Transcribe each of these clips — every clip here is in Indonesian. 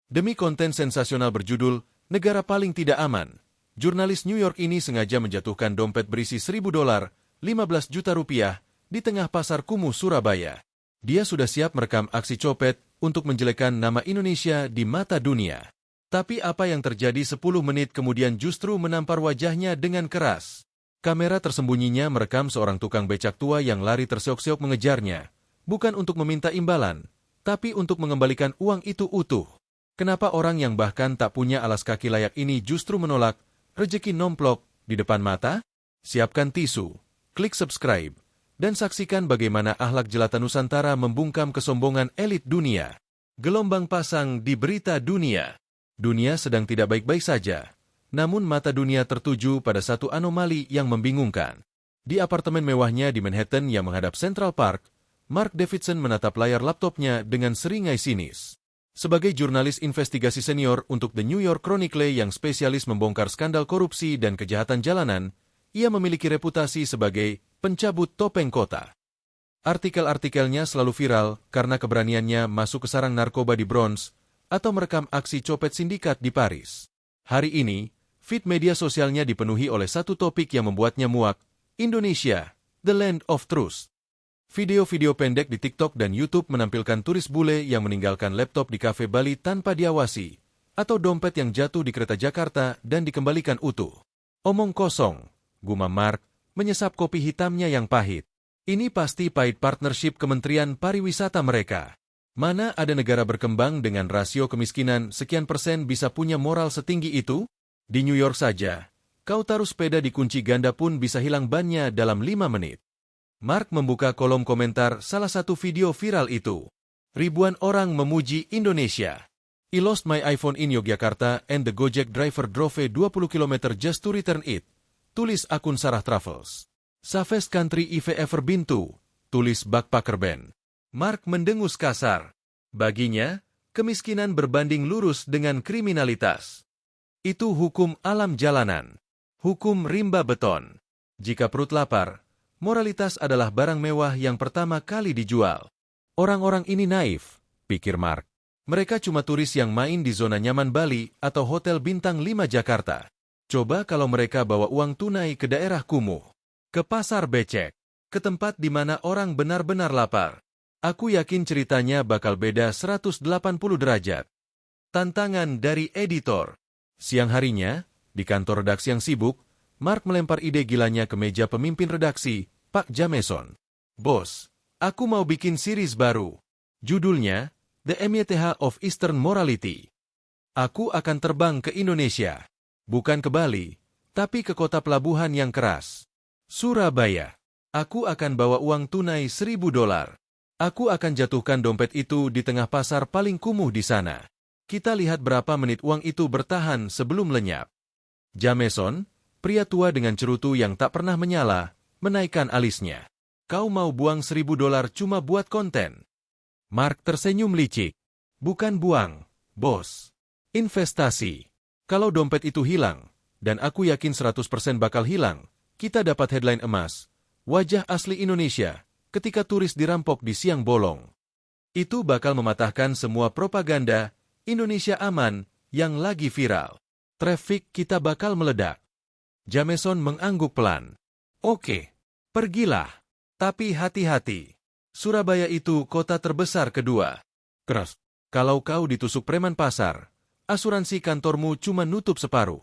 Demi konten sensasional berjudul Negara Paling Tidak Aman, jurnalis New York ini sengaja menjatuhkan dompet berisi $1.000, 15 juta rupiah, di tengah pasar kumuh Surabaya. Dia sudah siap merekam aksi copet untuk menjelekkan nama Indonesia di mata dunia. Tapi apa yang terjadi 10 menit kemudian justru menampar wajahnya dengan keras. Kamera tersembunyinya merekam seorang tukang becak tua yang lari terseok-seok mengejarnya, bukan untuk meminta imbalan, tapi untuk mengembalikan uang itu utuh. Kenapa orang yang bahkan tak punya alas kaki layak ini justru menolak rejeki nomplok di depan mata? Siapkan tisu, klik subscribe, dan saksikan bagaimana akhlak jelata Nusantara membungkam kesombongan elit dunia. Gelombang pasang di berita dunia. Dunia sedang tidak baik-baik saja, namun mata dunia tertuju pada satu anomali yang membingungkan. Di apartemen mewahnya di Manhattan yang menghadap Central Park, Mark Davidson menatap layar laptopnya dengan seringai sinis. Sebagai jurnalis investigasi senior untuk The New York Chronicle yang spesialis membongkar skandal korupsi dan kejahatan jalanan, ia memiliki reputasi sebagai pencabut topeng kota. Artikel-artikelnya selalu viral karena keberaniannya masuk ke sarang narkoba di Bronx atau merekam aksi copet sindikat di Paris. Hari ini, feed media sosialnya dipenuhi oleh satu topik yang membuatnya muak, Indonesia, the land of truth. Video-video pendek di TikTok dan YouTube menampilkan turis bule yang meninggalkan laptop di kafe Bali tanpa diawasi, atau dompet yang jatuh di kereta Jakarta dan dikembalikan utuh. Omong kosong, gumam Mark, menyesap kopi hitamnya yang pahit. Ini pasti pahit partnership Kementerian Pariwisata mereka. Mana ada negara berkembang dengan rasio kemiskinan sekian persen bisa punya moral setinggi itu? Di New York saja, kau taruh sepeda di kunci ganda pun bisa hilang bannya dalam 5 menit. Mark membuka kolom komentar salah satu video viral itu. Ribuan orang memuji Indonesia. I lost my iPhone in Yogyakarta and the Gojek driver drove 20 km just to return it. Tulis akun Sarah Travels. Safest country I've ever been to. Tulis Backpacker Band. Mark mendengus kasar. Baginya, kemiskinan berbanding lurus dengan kriminalitas. Itu hukum alam jalanan. Hukum rimba beton. Jika perut lapar, moralitas adalah barang mewah yang pertama kali dijual. Orang-orang ini naif, pikir Mark. Mereka cuma turis yang main di zona nyaman Bali atau hotel bintang 5 Jakarta. Coba kalau mereka bawa uang tunai ke daerah kumuh, ke pasar becek, ke tempat di mana orang benar-benar lapar. Aku yakin ceritanya bakal beda 180 derajat. Tantangan dari editor. Siang harinya, di kantor redaksi yang sibuk, Mark melempar ide gilanya ke meja pemimpin redaksi, Pak Jameson. Bos, aku mau bikin series baru. Judulnya, The MYTH of Eastern Morality. Aku akan terbang ke Indonesia. Bukan ke Bali, tapi ke kota pelabuhan yang keras. Surabaya. Aku akan bawa uang tunai $1.000. Aku akan jatuhkan dompet itu di tengah pasar paling kumuh di sana. Kita lihat berapa menit uang itu bertahan sebelum lenyap. Jameson, pria tua dengan cerutu yang tak pernah menyala, menaikkan alisnya. Kau mau buang $1.000 cuma buat konten? Mark tersenyum licik. Bukan buang, bos. Investasi. Kalau dompet itu hilang, dan aku yakin 100% bakal hilang, kita dapat headline emas. Wajah asli Indonesia, ketika turis dirampok di siang bolong. Itu bakal mematahkan semua propaganda Indonesia aman yang lagi viral. Traffic kita bakal meledak. Jameson mengangguk pelan. Oke, pergilah. Tapi hati-hati. Surabaya itu kota terbesar kedua. Keras. Kalau kau ditusuk preman pasar, asuransi kantormu cuma nutup separuh.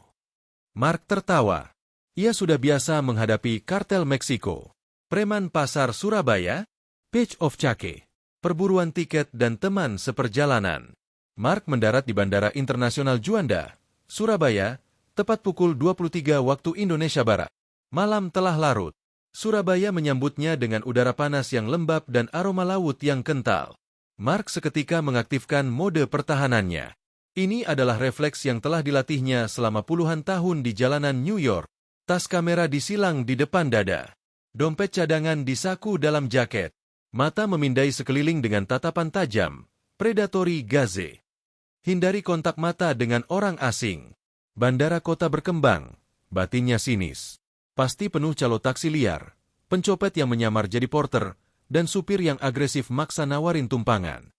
Mark tertawa. Ia sudah biasa menghadapi kartel Meksiko. Preman pasar Surabaya, Page of Cake, perburuan tiket dan teman seperjalanan. Mark mendarat di Bandara Internasional Juanda, Surabaya, tepat pukul 23 waktu Indonesia Barat. Malam telah larut. Surabaya menyambutnya dengan udara panas yang lembab dan aroma laut yang kental. Mark seketika mengaktifkan mode pertahanannya. Ini adalah refleks yang telah dilatihnya selama puluhan tahun di jalanan New York. Tas kamera disilang di depan dada. Dompet cadangan di saku dalam jaket. Mata memindai sekeliling dengan tatapan tajam. Predatory gaze. Hindari kontak mata dengan orang asing. Bandara kota berkembang, batinnya sinis. Pasti penuh calo taksi liar, pencopet yang menyamar jadi porter, dan supir yang agresif maksa nawarin tumpangan.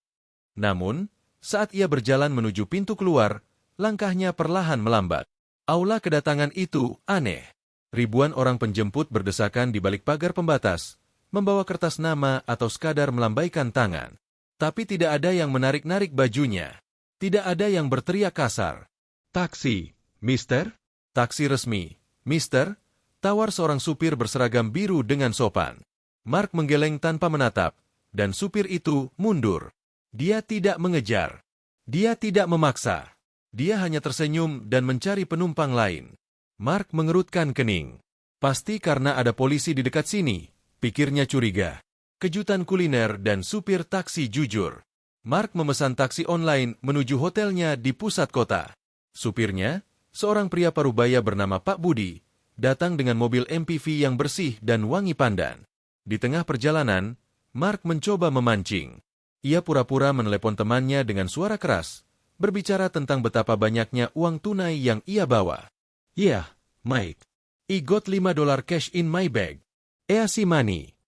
Namun, Saat ia berjalan menuju pintu keluar, langkahnya perlahan melambat. Aula kedatangan itu aneh. Ribuan orang penjemput berdesakan di balik pagar pembatas, membawa kertas nama atau sekadar melambaikan tangan. Tapi tidak ada yang menarik-narik bajunya. Tidak ada yang berteriak kasar. "Taksi, Mister?" "Taksi resmi, Mister," tawar seorang supir berseragam biru dengan sopan. Mark menggeleng tanpa menatap, dan supir itu mundur. Dia tidak mengejar. Dia tidak memaksa. Dia hanya tersenyum dan mencari penumpang lain. Mark mengerutkan kening. Pasti karena ada polisi di dekat sini, pikirnya curiga. Kejutan kuliner dan supir taksi jujur. Mark memesan taksi online menuju hotelnya di pusat kota. Supirnya, seorang pria parubaya bernama Pak Budi, datang dengan mobil MPV yang bersih dan wangi pandan. Di tengah perjalanan, Mark mencoba memancing. Ia pura-pura menelepon temannya dengan suara keras, berbicara tentang betapa banyaknya uang tunai yang ia bawa. "Yeah, Mike. I got $5 cash in my bag. Easy money."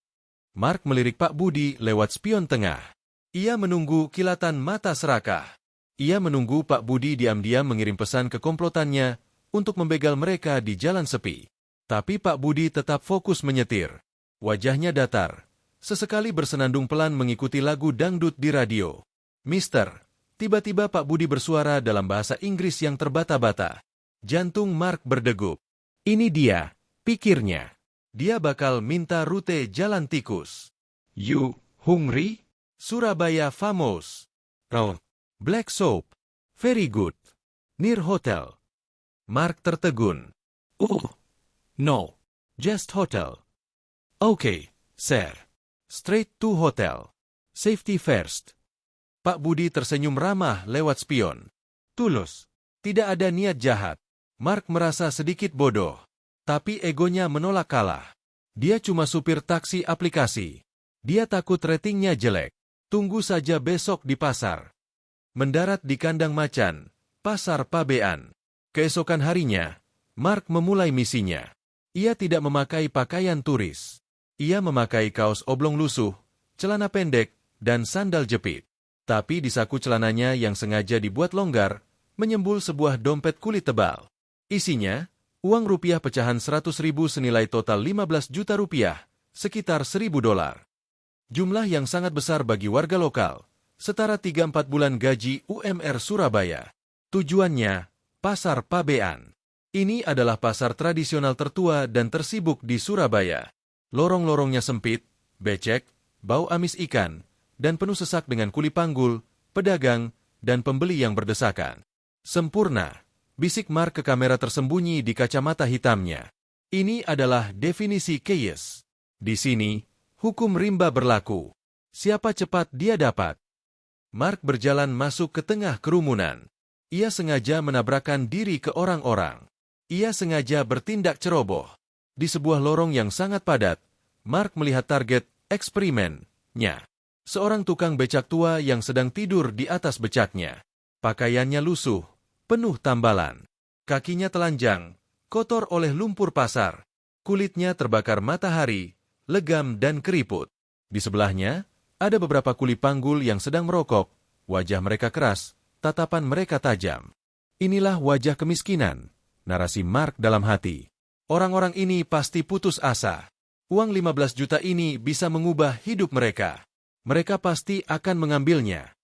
Mark melirik Pak Budi lewat spion tengah. Ia menunggu kilatan mata serakah. Ia menunggu Pak Budi diam-diam mengirim pesan ke komplotannya untuk membegal mereka di jalan sepi. Tapi Pak Budi tetap fokus menyetir. Wajahnya datar. Sesekali bersenandung pelan mengikuti lagu dangdut di radio. "Mister," tiba-tiba Pak Budi bersuara dalam bahasa Inggris yang terbata-bata. Jantung Mark berdegup. Ini dia, pikirnya. Dia bakal minta rute jalan tikus. "You hungry?" "Surabaya famous. Oh, black soap. Very good. Near hotel." Mark tertegun. "Oh, no. Just hotel." "Okay, sir. Straight to hotel. Safety first." Pak Budi tersenyum ramah lewat spion. Tulus. Tidak ada niat jahat. Mark merasa sedikit bodoh. Tapi egonya menolak kalah. Dia cuma supir taksi aplikasi. Dia takut ratingnya jelek. Tunggu saja besok di pasar. Mendarat di kandang macan, pasar pabean. Keesokan harinya, Mark memulai misinya. Ia tidak memakai pakaian turis. Ia memakai kaos oblong lusuh, celana pendek, dan sandal jepit. Tapi di saku celananya yang sengaja dibuat longgar, menyembul sebuah dompet kulit tebal. Isinya, uang rupiah pecahan 100.000 senilai total 15 juta rupiah, sekitar $1.000. Jumlah yang sangat besar bagi warga lokal, setara 3-4 bulan gaji UMR Surabaya. Tujuannya, pasar pabean. Ini adalah pasar tradisional tertua dan tersibuk di Surabaya. Lorong-lorongnya sempit, becek, bau amis ikan, dan penuh sesak dengan kuli panggul, pedagang, dan pembeli yang berdesakan. "Sempurna," bisik Mark ke kamera tersembunyi di kacamata hitamnya. Ini adalah definisi chaos. Di sini, hukum rimba berlaku. Siapa cepat dia dapat. Mark berjalan masuk ke tengah kerumunan. Ia sengaja menabrakkan diri ke orang-orang. Ia sengaja bertindak ceroboh. Di sebuah lorong yang sangat padat, Mark melihat target eksperimennya. Seorang tukang becak tua yang sedang tidur di atas becaknya. Pakaiannya lusuh, penuh tambalan. Kakinya telanjang, kotor oleh lumpur pasar. Kulitnya terbakar matahari, legam dan keriput. Di sebelahnya, ada beberapa kuli panggul yang sedang merokok. Wajah mereka keras, tatapan mereka tajam. Inilah wajah kemiskinan, narasi Mark dalam hati. Orang-orang ini pasti putus asa. Uang 15 juta ini bisa mengubah hidup mereka. Mereka pasti akan mengambilnya.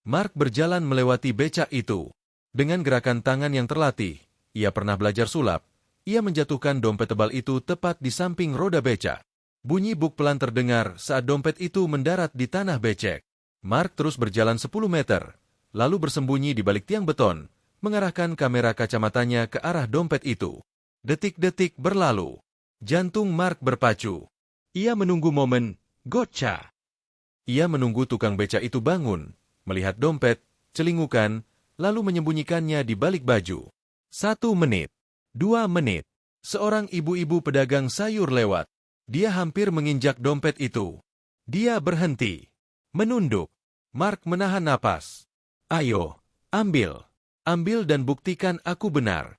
Mark berjalan melewati becak itu. Dengan gerakan tangan yang terlatih, ia pernah belajar sulap. Ia menjatuhkan dompet tebal itu tepat di samping roda becak. Bunyi buk pelan terdengar saat dompet itu mendarat di tanah becek. Mark terus berjalan 10 meter, lalu bersembunyi di balik tiang beton, mengarahkan kamera kacamatanya ke arah dompet itu. Detik-detik berlalu. Jantung Mark berpacu. Ia menunggu momen gotcha. Ia menunggu tukang becak itu bangun, melihat dompet, celingukan, lalu menyembunyikannya di balik baju. 1 menit. 2 menit. Seorang ibu-ibu pedagang sayur lewat. Dia hampir menginjak dompet itu. Dia berhenti. Menunduk. Mark menahan napas. "Ayo, ambil. Ambil dan buktikan aku benar."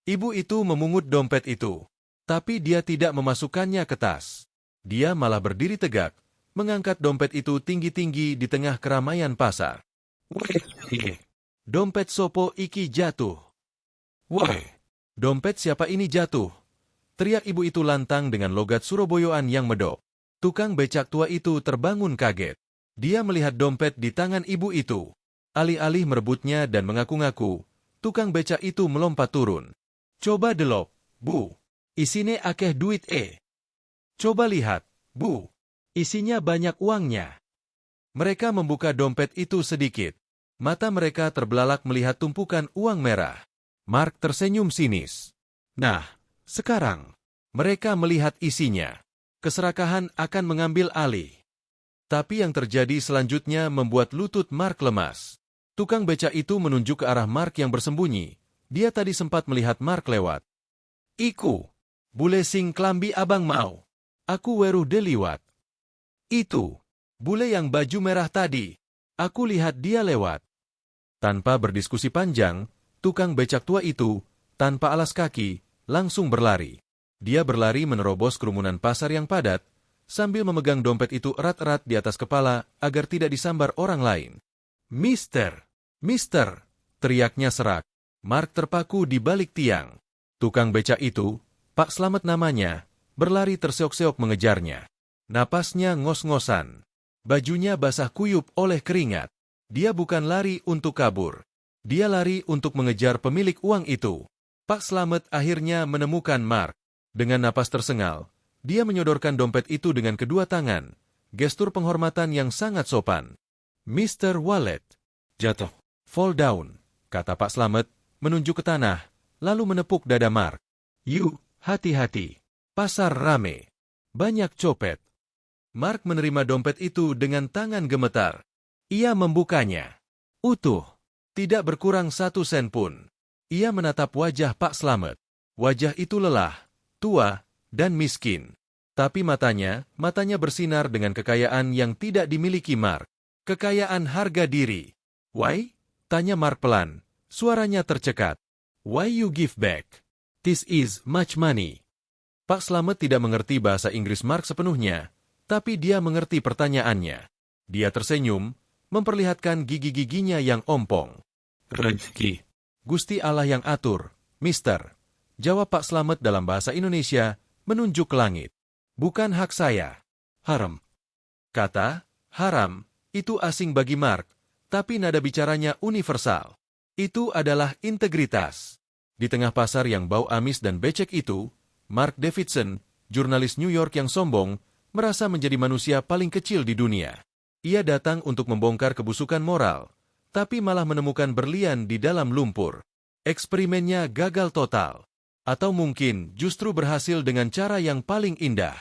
Ibu itu memungut dompet itu. Tapi dia tidak memasukkannya ke tas. Dia malah berdiri tegak, mengangkat dompet itu tinggi-tinggi di tengah keramaian pasar. Dompet sopo iki jatuh. Woi, dompet siapa ini jatuh? Teriak ibu itu lantang dengan logat Surabayaan yang medok. Tukang becak tua itu terbangun kaget. Dia melihat dompet di tangan ibu itu. Alih-alih merebutnya dan mengaku-ngaku, tukang becak itu melompat turun. Coba delok, Bu. Isine akeh duit Coba lihat, Bu. Isinya banyak uangnya. Mereka membuka dompet itu sedikit. Mata mereka terbelalak melihat tumpukan uang merah. Mark tersenyum sinis. Nah, sekarang, mereka melihat isinya. Keserakahan akan mengambil alih. Tapi yang terjadi selanjutnya membuat lutut Mark lemas. Tukang becak itu menunjuk ke arah Mark yang bersembunyi. Dia tadi sempat melihat Mark lewat. Iku, bule sing klambi abang mau. Aku weruh deliwat. Itu, bule yang baju merah tadi. Aku lihat dia lewat. Tanpa berdiskusi panjang, tukang becak tua itu, tanpa alas kaki, langsung berlari. Dia berlari menerobos kerumunan pasar yang padat, sambil memegang dompet itu erat-erat di atas kepala agar tidak disambar orang lain. Mister! Mister! Teriaknya serak. Mark terpaku di balik tiang. Tukang becak itu, Pak Slamet namanya, berlari terseok-seok mengejarnya. Napasnya ngos-ngosan. Bajunya basah kuyup oleh keringat. Dia bukan lari untuk kabur. Dia lari untuk mengejar pemilik uang itu. Pak Slamet akhirnya menemukan Mark. Dengan napas tersengal, dia menyodorkan dompet itu dengan kedua tangan. Gestur penghormatan yang sangat sopan. Mr. Wallet. Jatuh. Fall down, kata Pak Slamet, menunjuk ke tanah, lalu menepuk dada Mark. You, hati-hati. Pasar rame. Banyak copet. Mark menerima dompet itu dengan tangan gemetar. Ia membukanya. Utuh. Tidak berkurang 1 sen pun. Ia menatap wajah Pak Slamet. Wajah itu lelah, tua, dan miskin. Tapi matanya bersinar dengan kekayaan yang tidak dimiliki Mark. Kekayaan harga diri. Why? Tanya Mark pelan. Suaranya tercekat. Why you give back? This is much money. Pak Slamet tidak mengerti bahasa Inggris Mark sepenuhnya, tapi dia mengerti pertanyaannya. Dia tersenyum, memperlihatkan gigi-giginya yang ompong. Rezeki. Gusti Allah yang atur, Mister. Jawab Pak Slamet dalam bahasa Indonesia, menunjuk ke langit. Bukan hak saya. Haram. Kata, haram, itu asing bagi Mark, tapi nada bicaranya universal. Itu adalah integritas. Di tengah pasar yang bau amis dan becek itu, Mark Davidson, jurnalis New York yang sombong, merasa menjadi manusia paling kecil di dunia. Ia datang untuk membongkar kebusukan moral, tapi malah menemukan berlian di dalam lumpur. Eksperimennya gagal total. Atau mungkin justru berhasil dengan cara yang paling indah.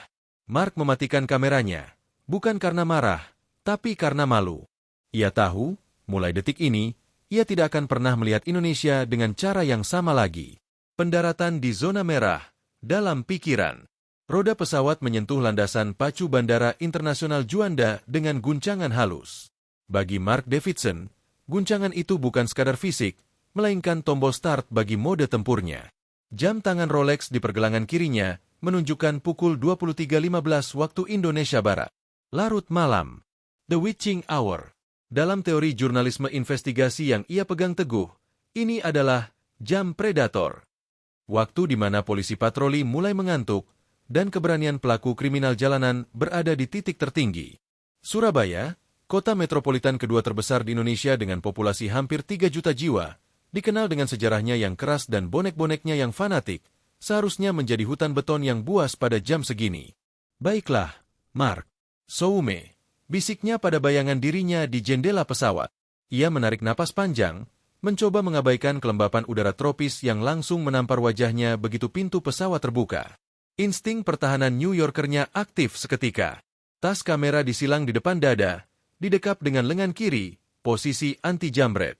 Mark mematikan kameranya, bukan karena marah, tapi karena malu. Ia tahu, mulai detik ini, ia tidak akan pernah melihat Indonesia dengan cara yang sama lagi. Pendaratan di zona merah, dalam pikiran. Roda pesawat menyentuh landasan pacu Bandara Internasional Juanda dengan guncangan halus. Bagi Mark Davidson, guncangan itu bukan sekadar fisik, melainkan tombol start bagi mode tempurnya. Jam tangan Rolex di pergelangan kirinya menunjukkan pukul 23.15 waktu Indonesia Barat. Larut malam. The Witching Hour. Dalam teori jurnalisme investigasi yang ia pegang teguh, ini adalah jam predator. Waktu di mana polisi patroli mulai mengantuk dan keberanian pelaku kriminal jalanan berada di titik tertinggi. Surabaya, kota metropolitan kedua terbesar di Indonesia dengan populasi hampir 3 juta jiwa, dikenal dengan sejarahnya yang keras dan bonek-boneknya yang fanatik, seharusnya menjadi hutan beton yang buas pada jam segini. Baiklah, Mark. Soume. Bisiknya pada bayangan dirinya di jendela pesawat. Ia menarik napas panjang, mencoba mengabaikan kelembapan udara tropis yang langsung menampar wajahnya begitu pintu pesawat terbuka. Insting pertahanan New Yorkernya aktif seketika. Tas kamera disilang di depan dada, didekap dengan lengan kiri, posisi anti-jambret.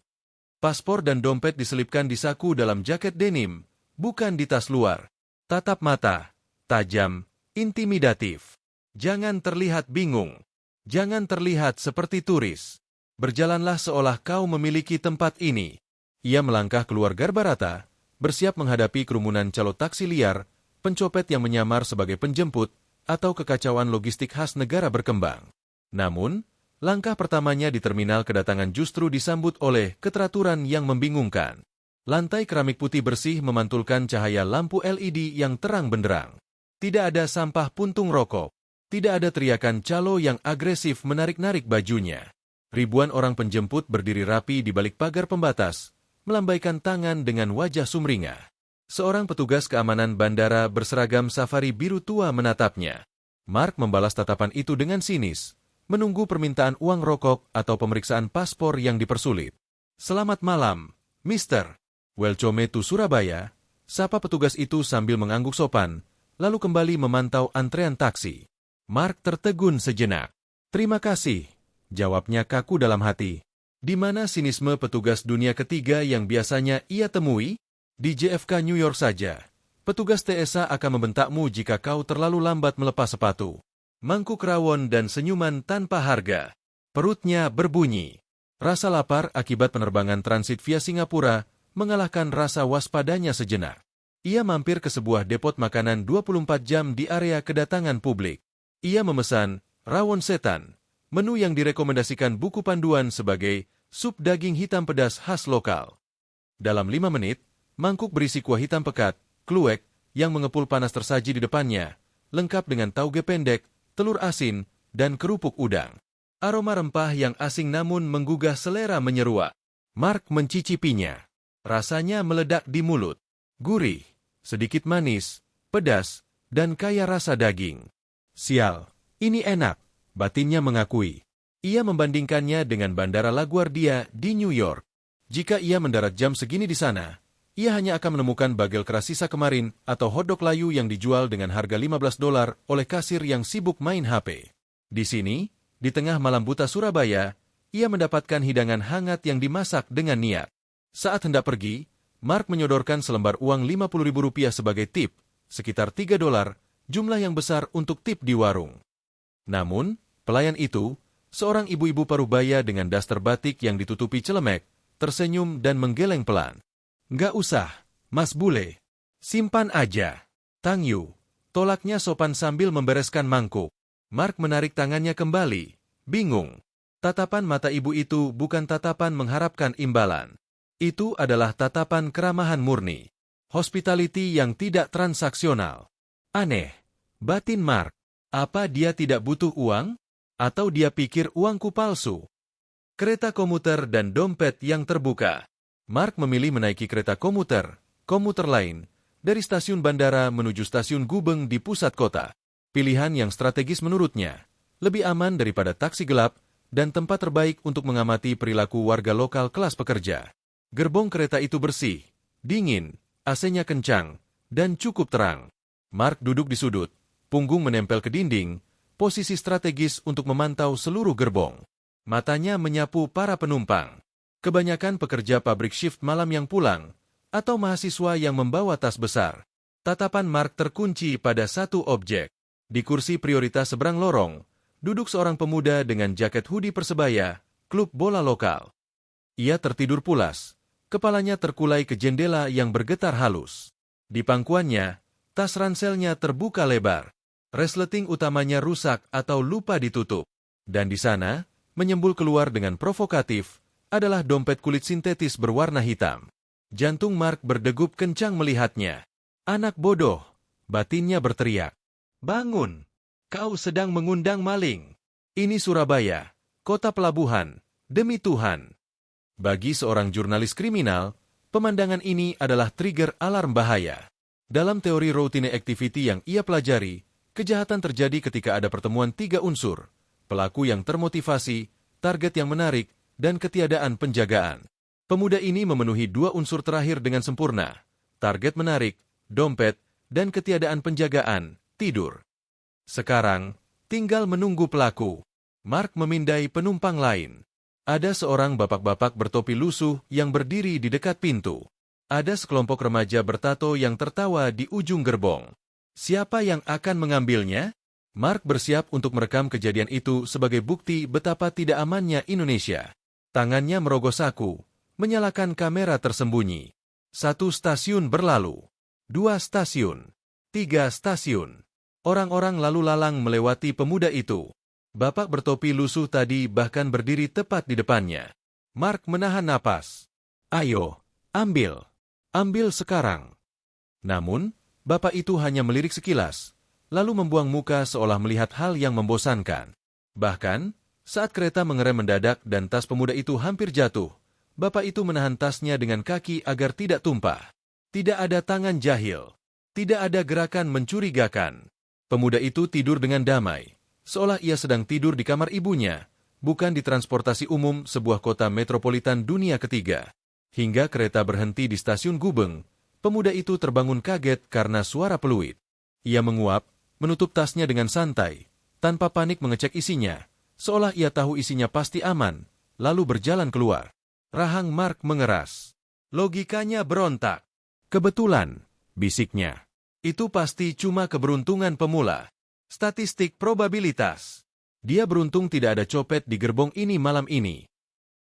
Paspor dan dompet diselipkan di saku dalam jaket denim, bukan di tas luar. Tatap mata, tajam, intimidatif. Jangan terlihat bingung. Jangan terlihat seperti turis. Berjalanlah seolah kau memiliki tempat ini. Ia melangkah keluar Garbarata, bersiap menghadapi kerumunan calo taksi liar, pencopet yang menyamar sebagai penjemput, atau kekacauan logistik khas negara berkembang. Namun, Langkah pertamanya di terminal kedatangan justru disambut oleh keteraturan yang membingungkan. Lantai keramik putih bersih memantulkan cahaya lampu LED yang terang benderang. Tidak ada sampah puntung rokok. Tidak ada teriakan calo yang agresif menarik-narik bajunya. Ribuan orang penjemput berdiri rapi di balik pagar pembatas, melambaikan tangan dengan wajah sumringah. Seorang petugas keamanan bandara berseragam safari biru tua menatapnya. Mark membalas tatapan itu dengan sinis, menunggu permintaan uang rokok atau pemeriksaan paspor yang dipersulit. "Selamat malam, Mister. Welcome to Surabaya," sapa petugas itu sambil mengangguk sopan, lalu kembali memantau antrean taksi. Mark tertegun sejenak. "Terima kasih," jawabnya kaku dalam hati. Di mana sinisme petugas dunia ketiga yang biasanya ia temui? Di JFK New York saja. Petugas TSA akan membentakmu jika kau terlalu lambat melepas sepatu. Mangkuk rawon dan senyuman tanpa harga. Perutnya berbunyi. Rasa lapar akibat penerbangan transit via Singapura mengalahkan rasa waspadanya sejenak. Ia mampir ke sebuah depot makanan 24 jam di area kedatangan publik. Ia memesan rawon setan, menu yang direkomendasikan buku panduan sebagai sup daging hitam pedas khas lokal. Dalam 5 menit, mangkuk berisi kuah hitam pekat, kluwek, yang mengepul panas tersaji di depannya, lengkap dengan tauge pendek, telur asin, dan kerupuk udang. Aroma rempah yang asing namun menggugah selera menyeruak. Mark mencicipinya. Rasanya meledak di mulut. Gurih, sedikit manis, pedas, dan kaya rasa daging. "Sial, ini enak," batinnya mengakui. Ia membandingkannya dengan Bandara LaGuardia di New York. Jika ia mendarat jam segini di sana, ia hanya akan menemukan bagel keras sisa kemarin atau hotdog layu yang dijual dengan harga $15 oleh kasir yang sibuk main HP. Di sini, di tengah malam buta Surabaya, ia mendapatkan hidangan hangat yang dimasak dengan niat. Saat hendak pergi, Mark menyodorkan selembar uang Rp50.000 sebagai tip, sekitar $3, jumlah yang besar untuk tip di warung. Namun, pelayan itu, seorang ibu-ibu parubaya dengan daster batik yang ditutupi celemek, tersenyum dan menggeleng pelan. "Nggak usah, Mas Bule. Simpan aja." "Tang Yu," tolaknya sopan sambil membereskan mangkuk. Mark menarik tangannya kembali, bingung. Tatapan mata ibu itu bukan tatapan mengharapkan imbalan. Itu adalah tatapan keramahan murni. Hospitality yang tidak transaksional. Aneh, batin Mark. Apa dia tidak butuh uang? Atau dia pikir uangku palsu? Kereta komuter dan dompet yang terbuka. Mark memilih menaiki kereta komuter lain, dari stasiun bandara menuju stasiun Gubeng di pusat kota. Pilihan yang strategis menurutnya, lebih aman daripada taksi gelap, dan tempat terbaik untuk mengamati perilaku warga lokal kelas pekerja. Gerbong kereta itu bersih, dingin, AC-nya kencang, dan cukup terang. Mark duduk di sudut, punggung menempel ke dinding, posisi strategis untuk memantau seluruh gerbong. Matanya menyapu para penumpang. Kebanyakan pekerja pabrik shift malam yang pulang, atau mahasiswa yang membawa tas besar. Tatapan Mark terkunci pada satu objek. Di kursi prioritas seberang lorong, duduk seorang pemuda dengan jaket hoodie Persebaya, klub bola lokal. Ia tertidur pulas, kepalanya terkulai ke jendela yang bergetar halus. Di pangkuannya, tas ranselnya terbuka lebar. Resleting utamanya rusak atau lupa ditutup. Dan di sana, menyembul keluar dengan provokatif, adalah dompet kulit sintetis berwarna hitam. Jantung Mark berdegup kencang melihatnya. "Anak bodoh," batinnya berteriak. "Bangun! Kau sedang mengundang maling. Ini Surabaya, kota pelabuhan, demi Tuhan." Bagi seorang jurnalis kriminal, pemandangan ini adalah trigger alarm bahaya. Dalam teori routine activity yang ia pelajari, kejahatan terjadi ketika ada pertemuan 3 unsur: pelaku yang termotivasi, target yang menarik, dan ketiadaan penjagaan. Pemuda ini memenuhi 2 unsur terakhir dengan sempurna: target menarik, dompet, dan ketiadaan penjagaan, tidur. Sekarang, tinggal menunggu pelaku. Mark memindai penumpang lain. Ada seorang bapak-bapak bertopi lusuh yang berdiri di dekat pintu. Ada sekelompok remaja bertato yang tertawa di ujung gerbong. Siapa yang akan mengambilnya? Mark bersiap untuk merekam kejadian itu sebagai bukti betapa tidak amannya Indonesia. Tangannya merogoh saku, menyalakan kamera tersembunyi. 1 stasiun berlalu. 2 stasiun. 3 stasiun. Orang-orang lalu lalang melewati pemuda itu. Bapak bertopi lusuh tadi bahkan berdiri tepat di depannya. Mark menahan napas. "Ayo, ambil. Ambil sekarang." Namun, bapak itu hanya melirik sekilas, lalu membuang muka seolah melihat hal yang membosankan. Bahkan, saat kereta mengerem mendadak dan tas pemuda itu hampir jatuh, bapak itu menahan tasnya dengan kaki agar tidak tumpah. Tidak ada tangan jahil. Tidak ada gerakan mencurigakan. Pemuda itu tidur dengan damai, seolah ia sedang tidur di kamar ibunya, bukan di transportasi umum sebuah kota metropolitan dunia ketiga. Hingga kereta berhenti di stasiun Gubeng, pemuda itu terbangun kaget karena suara peluit. Ia menguap, menutup tasnya dengan santai, tanpa panik mengecek isinya, seolah ia tahu isinya pasti aman, lalu berjalan keluar. Rahang Mark mengeras. Logikanya berontak. "Kebetulan," bisiknya. "Itu pasti cuma keberuntungan pemula. Statistik probabilitas. Dia beruntung tidak ada copet di gerbong ini malam ini."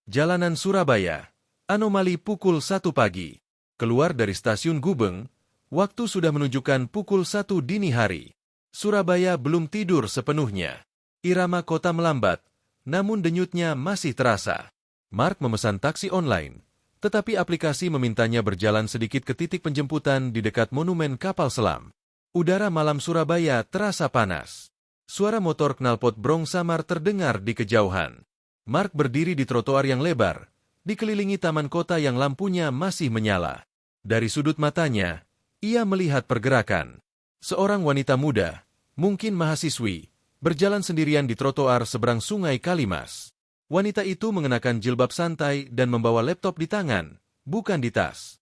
Jalanan Surabaya. Anomali pukul 1 pagi. Keluar dari stasiun Gubeng, waktu sudah menunjukkan pukul 1 dini hari. Surabaya belum tidur sepenuhnya. Irama kota melambat, namun denyutnya masih terasa. Mark memesan taksi online, tetapi aplikasi memintanya berjalan sedikit ke titik penjemputan di dekat monumen kapal selam. Udara malam Surabaya terasa panas. Suara motor knalpot brong samar terdengar di kejauhan. Mark berdiri di trotoar yang lebar, dikelilingi taman kota yang lampunya masih menyala. Dari sudut matanya, ia melihat pergerakan. Seorang wanita muda, mungkin mahasiswi, berjalan sendirian di trotoar seberang Sungai Kalimas. Wanita itu mengenakan jilbab santai dan membawa laptop di tangan, bukan di tas.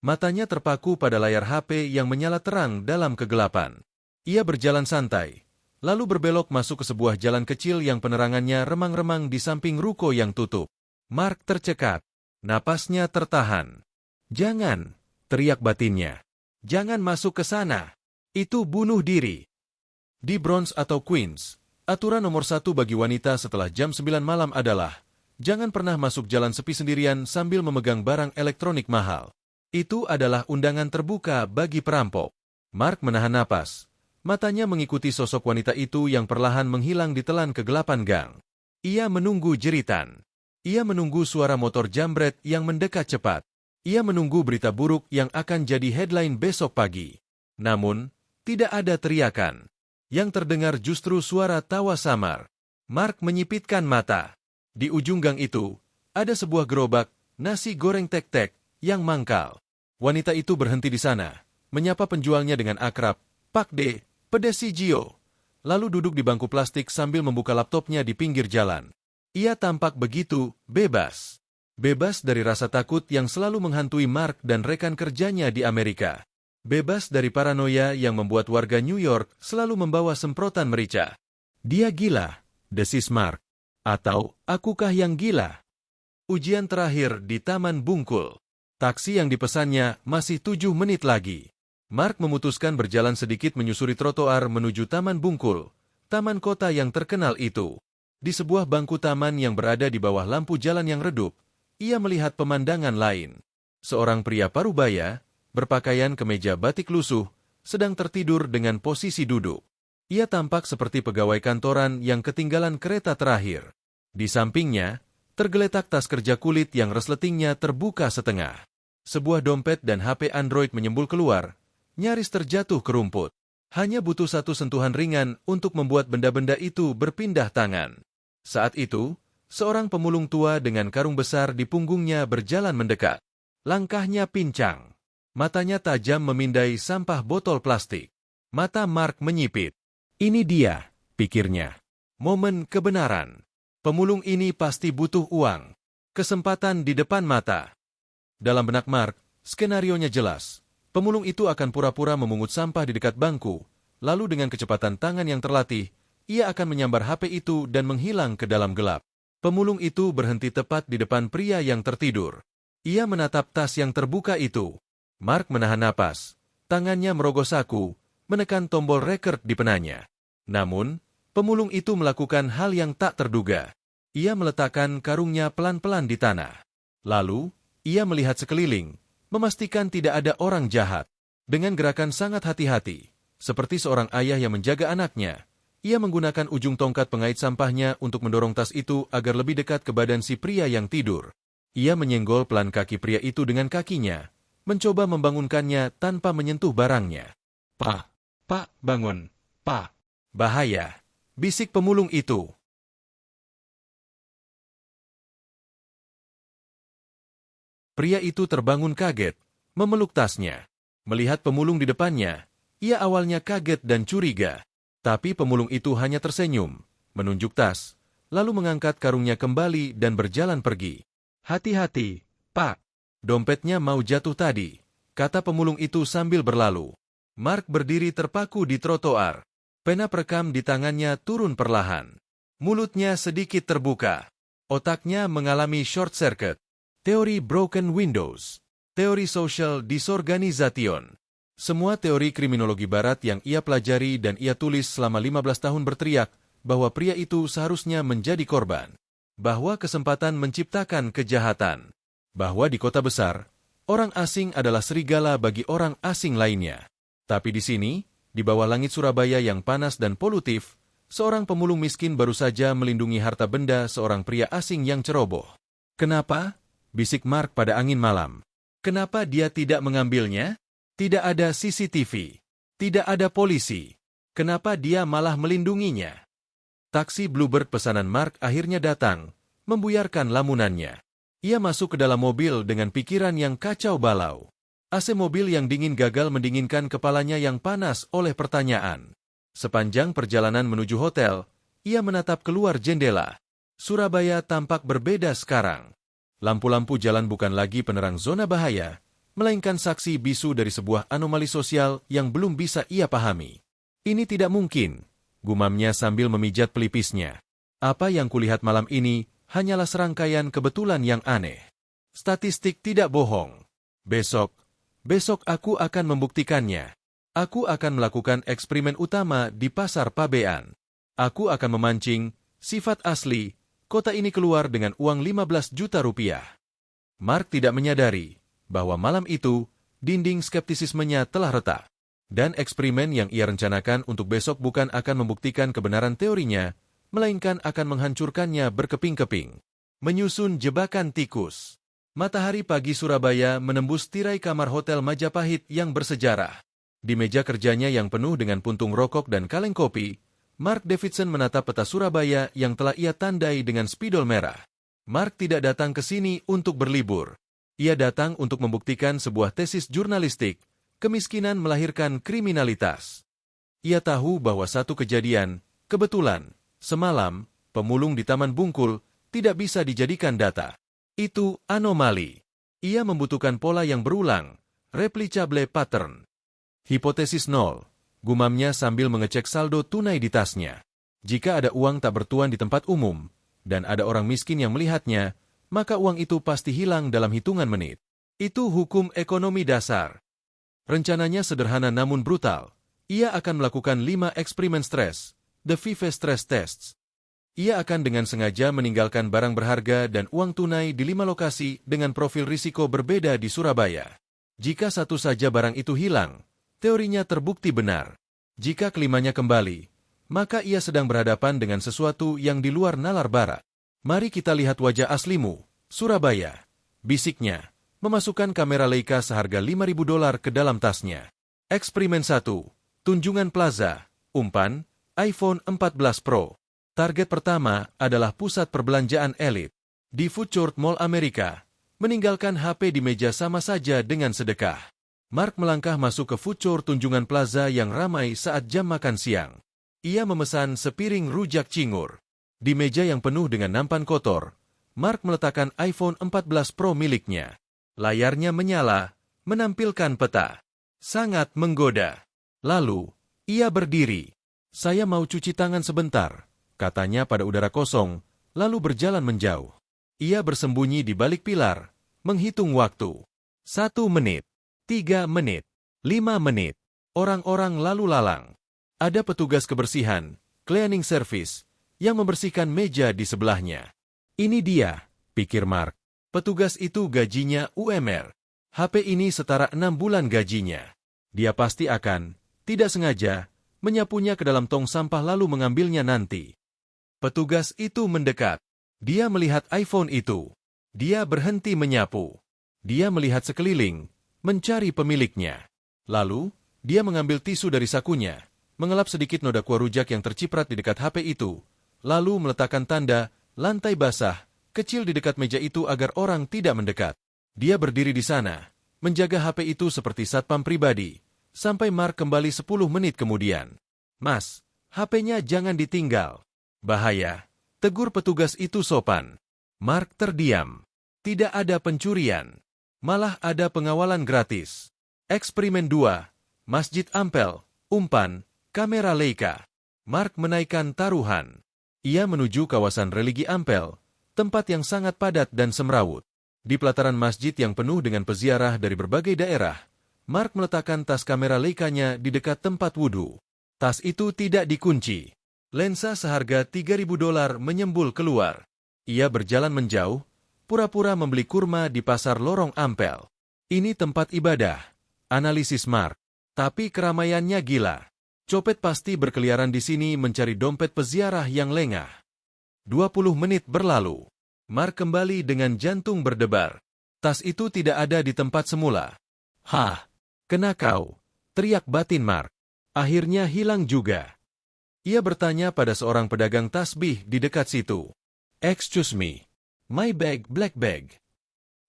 Matanya terpaku pada layar HP yang menyala terang dalam kegelapan. Ia berjalan santai, lalu berbelok masuk ke sebuah jalan kecil yang penerangannya remang-remang di samping ruko yang tutup. Mark tercekat, napasnya tertahan. "Jangan," teriak batinnya. "Jangan masuk ke sana. Itu bunuh diri." Di Bronx atau Queens, aturan nomor 1 bagi wanita setelah jam 9 malam adalah jangan pernah masuk jalan sepi sendirian sambil memegang barang elektronik mahal. Itu adalah undangan terbuka bagi perampok. Mark menahan napas. Matanya mengikuti sosok wanita itu yang perlahan menghilang di telan kegelapan gang. Ia menunggu jeritan. Ia menunggu suara motor jambret yang mendekat cepat. Ia menunggu berita buruk yang akan jadi headline besok pagi. Namun, tidak ada teriakan. Yang terdengar justru suara tawa samar. Mark menyipitkan mata. Di ujung gang itu, ada sebuah gerobak nasi goreng tek-tek yang mangkal. Wanita itu berhenti di sana, menyapa penjualnya dengan akrab, "Pak D, pedes si Gio." Lalu duduk di bangku plastik sambil membuka laptopnya di pinggir jalan. Ia tampak begitu bebas. Bebas dari rasa takut yang selalu menghantui Mark dan rekan kerjanya di Amerika. Bebas dari paranoia yang membuat warga New York selalu membawa semprotan merica. "Dia gila," desis Mark. "Atau akukah yang gila?" Ujian terakhir di Taman Bungkul. Taksi yang dipesannya masih 7 menit lagi. Mark memutuskan berjalan sedikit menyusuri trotoar menuju Taman Bungkul, taman kota yang terkenal itu. Di sebuah bangku taman yang berada di bawah lampu jalan yang redup, ia melihat pemandangan lain. Seorang pria parubaya, berpakaian kemeja batik lusuh, sedang tertidur dengan posisi duduk. Ia tampak seperti pegawai kantoran yang ketinggalan kereta terakhir. Di sampingnya, tergeletak tas kerja kulit yang resletingnya terbuka setengah. Sebuah dompet dan HP Android menyembul keluar, nyaris terjatuh ke rumput. Hanya butuh satu sentuhan ringan untuk membuat benda-benda itu berpindah tangan. Saat itu, seorang pemulung tua dengan karung besar di punggungnya berjalan mendekat. Langkahnya pincang. Matanya tajam memindai sampah botol plastik. Mata Mark menyipit. "Ini dia," pikirnya. "Momen kebenaran. Pemulung ini pasti butuh uang. Kesempatan di depan mata." Dalam benak Mark, skenarionya jelas. Pemulung itu akan pura-pura memungut sampah di dekat bangku, lalu dengan kecepatan tangan yang terlatih, ia akan menyambar HP itu dan menghilang ke dalam gelap. Pemulung itu berhenti tepat di depan pria yang tertidur. Ia menatap tas yang terbuka itu. Mark menahan napas. Tangannya merogoh saku, menekan tombol record di penanya. Namun, pemulung itu melakukan hal yang tak terduga. Ia meletakkan karungnya pelan-pelan di tanah. Lalu, ia melihat sekeliling, memastikan tidak ada orang jahat. Dengan gerakan sangat hati-hati, seperti seorang ayah yang menjaga anaknya, Ia menggunakan ujung tongkat pengait sampahnya untuk mendorong tas itu agar lebih dekat ke badan si pria yang tidur. Ia menyenggol pelan kaki pria itu dengan kakinya, mencoba membangunkannya tanpa menyentuh barangnya. Pak, bangun, Pak. Bahaya, bisik pemulung itu. Pria itu terbangun kaget, memeluk tasnya. Melihat pemulung di depannya, ia awalnya kaget dan curiga. Tapi pemulung itu hanya tersenyum, menunjuk tas, lalu mengangkat karungnya kembali dan berjalan pergi. Hati-hati, Pak. Dompetnya mau jatuh tadi, kata pemulung itu sambil berlalu. Mark berdiri terpaku di trotoar. Pena perekam di tangannya turun perlahan. Mulutnya sedikit terbuka. Otaknya mengalami short circuit. Teori broken windows. Teori social disorganization. Semua teori kriminologi barat yang ia pelajari dan ia tulis selama 15 tahun berteriak bahwa pria itu seharusnya menjadi korban. Bahwa kesempatan menciptakan kejahatan. Bahwa di kota besar, orang asing adalah serigala bagi orang asing lainnya. Tapi di sini, di bawah langit Surabaya yang panas dan polutif, seorang pemulung miskin baru saja melindungi harta benda seorang pria asing yang ceroboh. Kenapa? Bisik Mark pada angin malam. Kenapa dia tidak mengambilnya? Tidak ada CCTV. Tidak ada polisi. Kenapa dia malah melindunginya? Taksi Bluebird pesanan Mark akhirnya datang, membuyarkan lamunannya. Ia masuk ke dalam mobil dengan pikiran yang kacau balau. AC mobil yang dingin gagal mendinginkan kepalanya yang panas oleh pertanyaan. Sepanjang perjalanan menuju hotel, ia menatap keluar jendela. Surabaya tampak berbeda sekarang. Lampu-lampu jalan bukan lagi penerang zona bahaya, melainkan saksi bisu dari sebuah anomali sosial yang belum bisa ia pahami. Ini tidak mungkin, gumamnya sambil memijat pelipisnya. Apa yang kulihat malam ini hanyalah serangkaian kebetulan yang aneh. Statistik tidak bohong. Besok aku akan membuktikannya. Aku akan melakukan eksperimen utama di pasar pabean. Aku akan memancing sifat asli kota ini keluar dengan uang 15 juta rupiah. Mark tidak menyadari bahwa malam itu, dinding skeptisismenya telah retak. Dan eksperimen yang ia rencanakan untuk besok bukan akan membuktikan kebenaran teorinya, melainkan akan menghancurkannya berkeping-keping. Menyusun jebakan tikus. Matahari pagi Surabaya menembus tirai kamar Hotel Majapahit yang bersejarah. Di meja kerjanya yang penuh dengan puntung rokok dan kaleng kopi, Mark Davidson menatap peta Surabaya yang telah ia tandai dengan spidol merah. Mark tidak datang ke sini untuk berlibur. Ia datang untuk membuktikan sebuah tesis jurnalistik, kemiskinan melahirkan kriminalitas. Ia tahu bahwa satu kejadian, kebetulan, semalam, pemulung di Taman Bungkul, tidak bisa dijadikan data. Itu anomali. Ia membutuhkan pola yang berulang, replicable pattern. Hipotesis nol, gumamnya sambil mengecek saldo tunai di tasnya. Jika ada uang tak bertuan di tempat umum, dan ada orang miskin yang melihatnya, maka uang itu pasti hilang dalam hitungan menit. Itu hukum ekonomi dasar. Rencananya sederhana namun brutal. Ia akan melakukan 5 eksperimen stres, the 5 stress tests. Ia akan dengan sengaja meninggalkan barang berharga dan uang tunai di 5 lokasi dengan profil risiko berbeda di Surabaya. Jika satu saja barang itu hilang, teorinya terbukti benar. Jika kelimanya kembali, maka ia sedang berhadapan dengan sesuatu yang di luar nalar barat. Mari kita lihat wajah aslimu, Surabaya, bisiknya, memasukkan kamera Leica seharga $5.000 ke dalam tasnya. Eksperimen 1, Tunjungan Plaza, umpan, iPhone 14 Pro. Target pertama adalah pusat perbelanjaan elit. Di Food Court Mall Amerika, meninggalkan HP di meja sama saja dengan sedekah. Mark melangkah masuk ke Food Court Tunjungan Plaza yang ramai saat jam makan siang. Ia memesan sepiring rujak cingur. Di meja yang penuh dengan nampan kotor, Mark meletakkan iPhone 14 Pro miliknya. Layarnya menyala, menampilkan peta. Sangat menggoda. Lalu, ia berdiri. Saya mau cuci tangan sebentar, katanya pada udara kosong, lalu berjalan menjauh. Ia bersembunyi di balik pilar, menghitung waktu. 1 menit, 3 menit, 5 menit. Orang-orang lalu lalang. Ada petugas kebersihan, cleaning service, yang membersihkan meja di sebelahnya. Ini dia, pikir Mark. Petugas itu gajinya UMR. HP ini setara 6 bulan gajinya. Dia pasti akan, tidak sengaja, menyapunya ke dalam tong sampah lalu mengambilnya nanti. Petugas itu mendekat. Dia melihat iPhone itu. Dia berhenti menyapu. Dia melihat sekeliling, mencari pemiliknya. Lalu, dia mengambil tisu dari sakunya, mengelap sedikit noda kuah rujak yang terciprat di dekat HP itu, lalu meletakkan tanda lantai basah kecil di dekat meja itu agar orang tidak mendekat. Dia berdiri di sana, menjaga HP itu seperti satpam pribadi, sampai Mark kembali 10 menit kemudian. "Mas, HP-nya jangan ditinggal. Bahaya," tegur petugas itu sopan. Mark terdiam. Tidak ada pencurian. Malah ada pengawalan gratis. Eksperimen 2. Masjid Ampel, umpan, kamera Leica. Mark menaikkan taruhan. Ia menuju kawasan religi Ampel, tempat yang sangat padat dan semrawut. Di pelataran masjid yang penuh dengan peziarah dari berbagai daerah, Mark meletakkan tas kamera Leica-nya di dekat tempat wudhu. Tas itu tidak dikunci. Lensa seharga $3.000 menyembul keluar. Ia berjalan menjauh, pura-pura membeli kurma di pasar lorong Ampel. "Ini tempat ibadah," analisis Mark. Tapi keramaiannya gila. Copet pasti berkeliaran di sini mencari dompet peziarah yang lengah. 20 menit berlalu. Mark kembali dengan jantung berdebar. Tas itu tidak ada di tempat semula. "Hah, kena kau?" teriak batin Mark. Akhirnya hilang juga. Ia bertanya pada seorang pedagang tasbih di dekat situ. "Excuse me, my bag, black bag."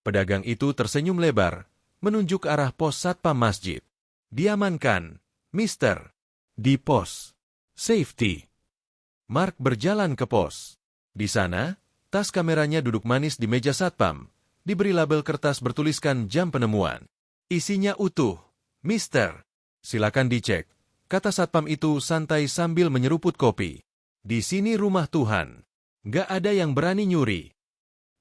Pedagang itu tersenyum lebar, menunjuk ke arah pos satpam masjid. "Diamankan, Mister. Di pos safety." Mark berjalan ke pos. Di sana, tas kameranya duduk manis di meja satpam, diberi label kertas bertuliskan jam penemuan. "Isinya utuh, Mister. Silakan dicek," kata satpam itu santai sambil menyeruput kopi. "Di sini rumah Tuhan. Gak ada yang berani nyuri."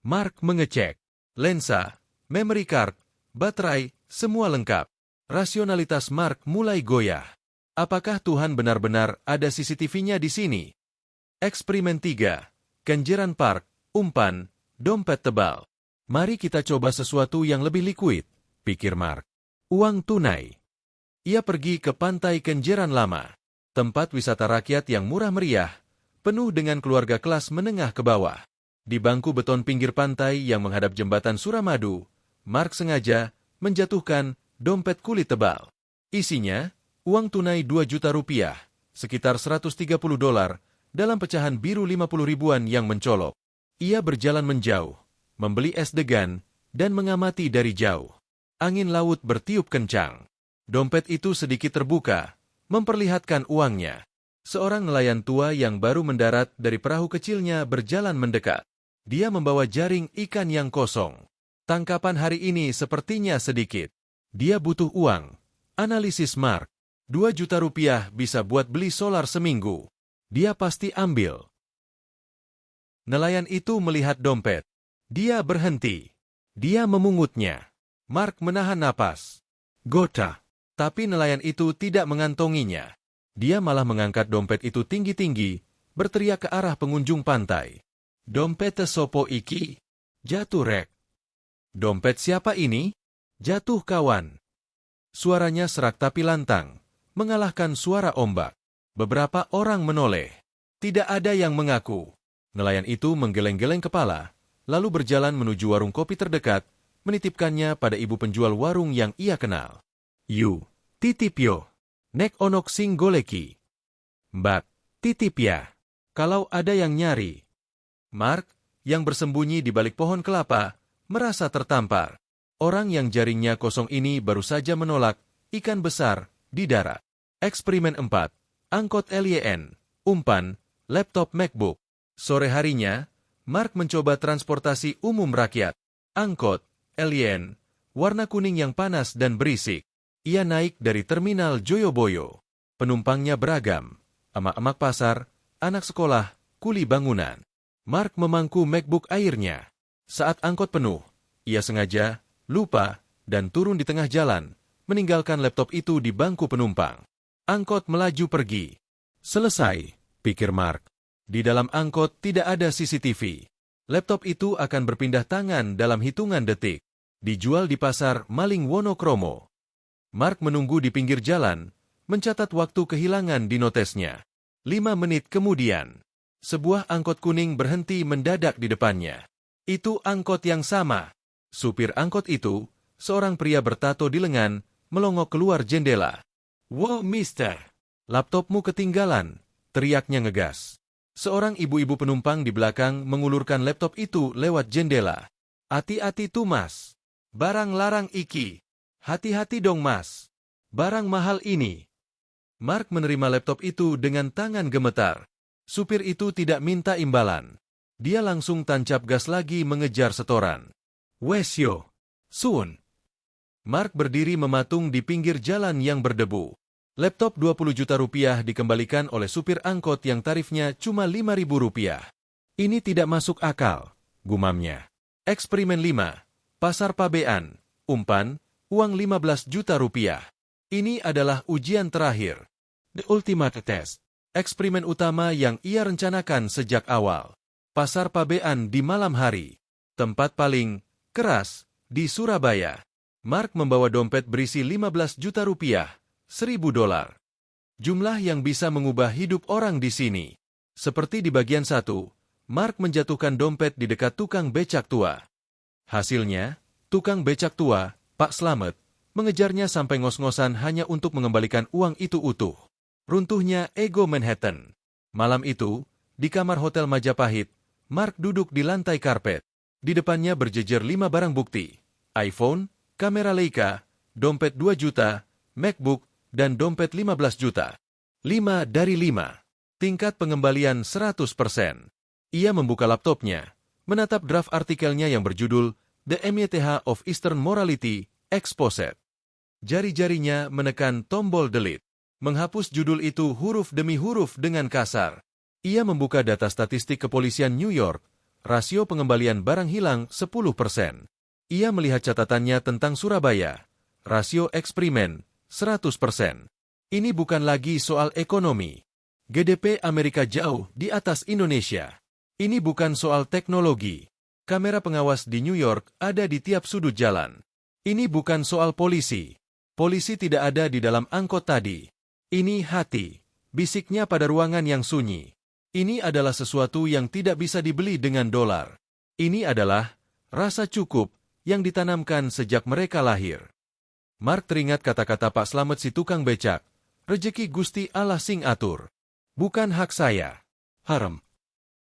Mark mengecek. Lensa, memory card, baterai, semua lengkap. Rasionalitas Mark mulai goyah. Apakah Tuhan benar-benar ada CCTV-nya di sini? Eksperimen 3. Kenjeran Park, umpan, dompet tebal. "Mari kita coba sesuatu yang lebih liquid," pikir Mark. "Uang tunai." Ia pergi ke Pantai Kenjeran Lama, tempat wisata rakyat yang murah meriah, penuh dengan keluarga kelas menengah ke bawah. Di bangku beton pinggir pantai yang menghadap jembatan Suramadu, Mark sengaja menjatuhkan dompet kulit tebal. Isinya, uang tunai 2 juta rupiah, sekitar $130, dalam pecahan biru 50 ribuan yang mencolok. Ia berjalan menjauh, membeli es degan, dan mengamati dari jauh. Angin laut bertiup kencang. Dompet itu sedikit terbuka, memperlihatkan uangnya. Seorang nelayan tua yang baru mendarat dari perahu kecilnya berjalan mendekat. Dia membawa jaring ikan yang kosong. Tangkapan hari ini sepertinya sedikit. Dia butuh uang. Analisis Mark. 2 juta rupiah bisa buat beli solar seminggu. Dia pasti ambil. Nelayan itu melihat dompet. Dia berhenti. Dia memungutnya. Mark menahan napas. Gota. Tapi nelayan itu tidak mengantonginya. Dia malah mengangkat dompet itu tinggi-tinggi, berteriak ke arah pengunjung pantai. "Dompet sopo iki? Jatuh rek." "Dompet siapa ini?" "Jatuh kawan." Suaranya serak tapi lantang, mengalahkan suara ombak. Beberapa orang menoleh. Tidak ada yang mengaku. Nelayan itu menggeleng-geleng kepala, lalu berjalan menuju warung kopi terdekat, menitipkannya pada ibu penjual warung yang ia kenal. "Yu, titip yo. Nek onok sing goleki." "Mbak, titip ya. Kalau ada yang nyari." Mark, yang bersembunyi di balik pohon kelapa, merasa tertampar. Orang yang jaringnya kosong ini baru saja menolak ikan besar di darat. Eksperimen 4. Angkot LYN, umpan, laptop MacBook. Sore harinya, Mark mencoba transportasi umum rakyat. Angkot, LYN, warna kuning yang panas dan berisik. Ia naik dari terminal Joyoboyo. Penumpangnya beragam. Emak-emak pasar, anak sekolah, kuli bangunan. Mark memangku MacBook Airnya. Saat angkot penuh, ia sengaja lupa dan turun di tengah jalan, meninggalkan laptop itu di bangku penumpang. Angkot melaju pergi. Selesai, pikir Mark. Di dalam angkot tidak ada CCTV. Laptop itu akan berpindah tangan dalam hitungan detik. Dijual di pasar Maling Wonokromo. Mark menunggu di pinggir jalan, mencatat waktu kehilangan di notesnya. 5 menit kemudian, sebuah angkot kuning berhenti mendadak di depannya. Itu angkot yang sama. Supir angkot itu, seorang pria bertato di lengan, melongok keluar jendela. "Wow, mister, laptopmu ketinggalan," teriaknya ngegas. Seorang ibu-ibu penumpang di belakang mengulurkan laptop itu lewat jendela. "Hati-hati tuh, Mas. Barang larang iki. Hati-hati dong, Mas. Barang mahal ini." Mark menerima laptop itu dengan tangan gemetar. Supir itu tidak minta imbalan. Dia langsung tancap gas lagi mengejar setoran. "Wesyo, sun." Mark berdiri mematung di pinggir jalan yang berdebu. Laptop 20 juta rupiah dikembalikan oleh supir angkot yang tarifnya cuma 5.000 rupiah. "Ini tidak masuk akal," gumamnya. Eksperimen 5. Pasar pabean. Umpan, uang 15 juta rupiah. Ini adalah ujian terakhir. The ultimate test. Eksperimen utama yang ia rencanakan sejak awal. Pasar pabean di malam hari. Tempat paling keras di Surabaya. Mark membawa dompet berisi 15 juta rupiah. $1.000. Jumlah yang bisa mengubah hidup orang di sini. Seperti di bagian 1, Mark menjatuhkan dompet di dekat tukang becak tua. Hasilnya, tukang becak tua, Pak Slamet, mengejarnya sampai ngos-ngosan hanya untuk mengembalikan uang itu utuh. Runtuhnya ego Manhattan. Malam itu, di kamar Hotel Majapahit, Mark duduk di lantai karpet. Di depannya berjejer 5 barang bukti. iPhone, kamera Leica, dompet 2 juta, MacBook, dan dompet 15 juta. 5 dari 5. Tingkat pengembalian 100%. Ia membuka laptopnya, menatap draft artikelnya yang berjudul The MYTH of Eastern Morality, Exposed. Jari-jarinya menekan tombol delete. Menghapus judul itu huruf demi huruf dengan kasar. Ia membuka data statistik kepolisian New York, rasio pengembalian barang hilang 10%. Ia melihat catatannya tentang Surabaya, rasio eksperimen 100%. Ini bukan lagi soal ekonomi. GDP Amerika jauh di atas Indonesia. Ini bukan soal teknologi. Kamera pengawas di New York ada di tiap sudut jalan. Ini bukan soal polisi. Polisi tidak ada di dalam angkot tadi. Ini hati, bisiknya pada ruangan yang sunyi. Ini adalah sesuatu yang tidak bisa dibeli dengan dolar. Ini adalah rasa cukup yang ditanamkan sejak mereka lahir. Mark teringat kata-kata Pak Slamet si tukang becak. "Rejeki Gusti Allah sing atur. Bukan hak saya." Haram.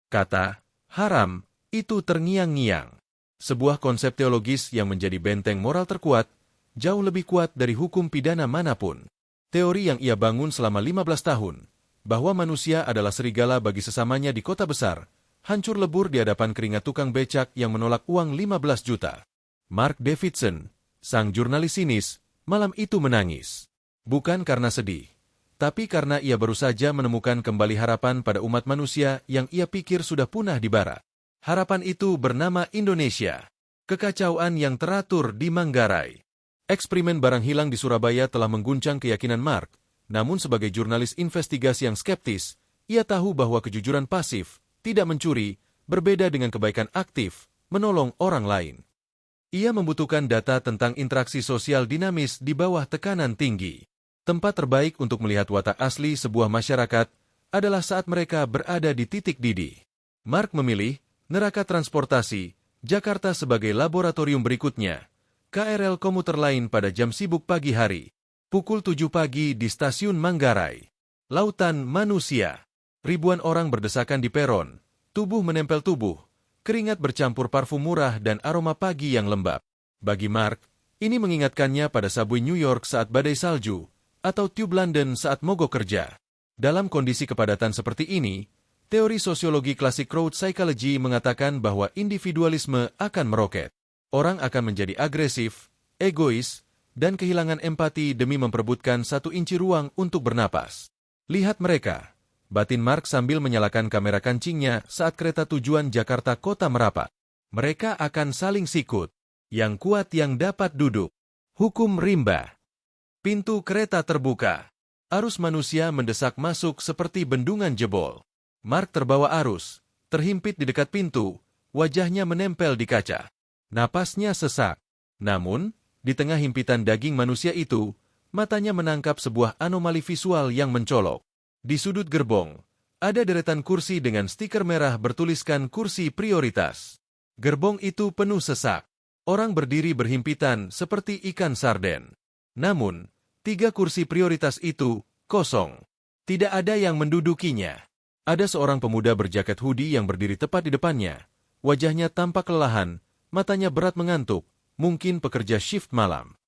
Kata haram itu terngiang-ngiang. Sebuah konsep teologis yang menjadi benteng moral terkuat, jauh lebih kuat dari hukum pidana manapun. Teori yang ia bangun selama 15 tahun, bahwa manusia adalah serigala bagi sesamanya di kota besar, hancur lebur di hadapan keringat tukang becak yang menolak uang 15 juta. Mark Davidson, sang jurnalis sinis, malam itu menangis. Bukan karena sedih, tapi karena ia baru saja menemukan kembali harapan pada umat manusia yang ia pikir sudah punah di barat. Harapan itu bernama Indonesia. Kekacauan yang teratur di Manggarai. Eksperimen barang hilang di Surabaya telah mengguncang keyakinan Mark, namun sebagai jurnalis investigasi yang skeptis, ia tahu bahwa kejujuran pasif, tidak mencuri, berbeda dengan kebaikan aktif, menolong orang lain. Ia membutuhkan data tentang interaksi sosial dinamis di bawah tekanan tinggi. Tempat terbaik untuk melihat watak asli sebuah masyarakat adalah saat mereka berada di titik didih. Mark memilih neraka transportasi, Jakarta sebagai laboratorium berikutnya. KRL komuter lain pada jam sibuk pagi hari. Pukul 7 pagi di stasiun Manggarai. Lautan manusia. Ribuan orang berdesakan di peron. Tubuh menempel tubuh. Keringat bercampur parfum murah dan aroma pagi yang lembab. Bagi Mark, ini mengingatkannya pada subway New York saat badai salju, atau tube London saat mogok kerja. Dalam kondisi kepadatan seperti ini, teori sosiologi klasik crowd psychology mengatakan bahwa individualisme akan meroket. Orang akan menjadi agresif, egois, dan kehilangan empati demi memperebutkan 1 inci ruang untuk bernapas. Lihat mereka. Batin Mark sambil menyalakan kamera kancingnya saat kereta tujuan Jakarta Kota merapat. Mereka akan saling sikut. Yang kuat yang dapat duduk. Hukum rimba. Pintu kereta terbuka. Arus manusia mendesak masuk seperti bendungan jebol. Mark terbawa arus, terhimpit di dekat pintu, wajahnya menempel di kaca. Napasnya sesak. Namun, di tengah himpitan daging manusia itu, matanya menangkap sebuah anomali visual yang mencolok. Di sudut gerbong, ada deretan kursi dengan stiker merah bertuliskan kursi prioritas. Gerbong itu penuh sesak. Orang berdiri berhimpitan seperti ikan sarden. Namun, 3 kursi prioritas itu kosong. Tidak ada yang mendudukinya. Ada seorang pemuda berjaket hoodie yang berdiri tepat di depannya. Wajahnya tampak kelelahan, matanya berat mengantuk, mungkin pekerja shift malam.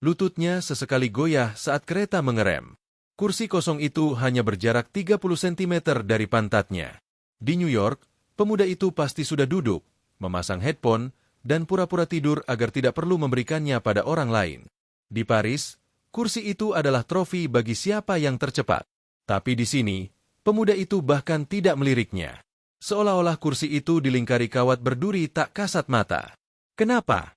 Lututnya sesekali goyah saat kereta mengerem. Kursi kosong itu hanya berjarak 30 cm dari pantatnya. Di New York, pemuda itu pasti sudah duduk, memasang headphone, dan pura-pura tidur agar tidak perlu memberikannya pada orang lain. Di Paris, kursi itu adalah trofi bagi siapa yang tercepat. Tapi di sini, pemuda itu bahkan tidak meliriknya. Seolah-olah kursi itu dilingkari kawat berduri tak kasat mata. Kenapa?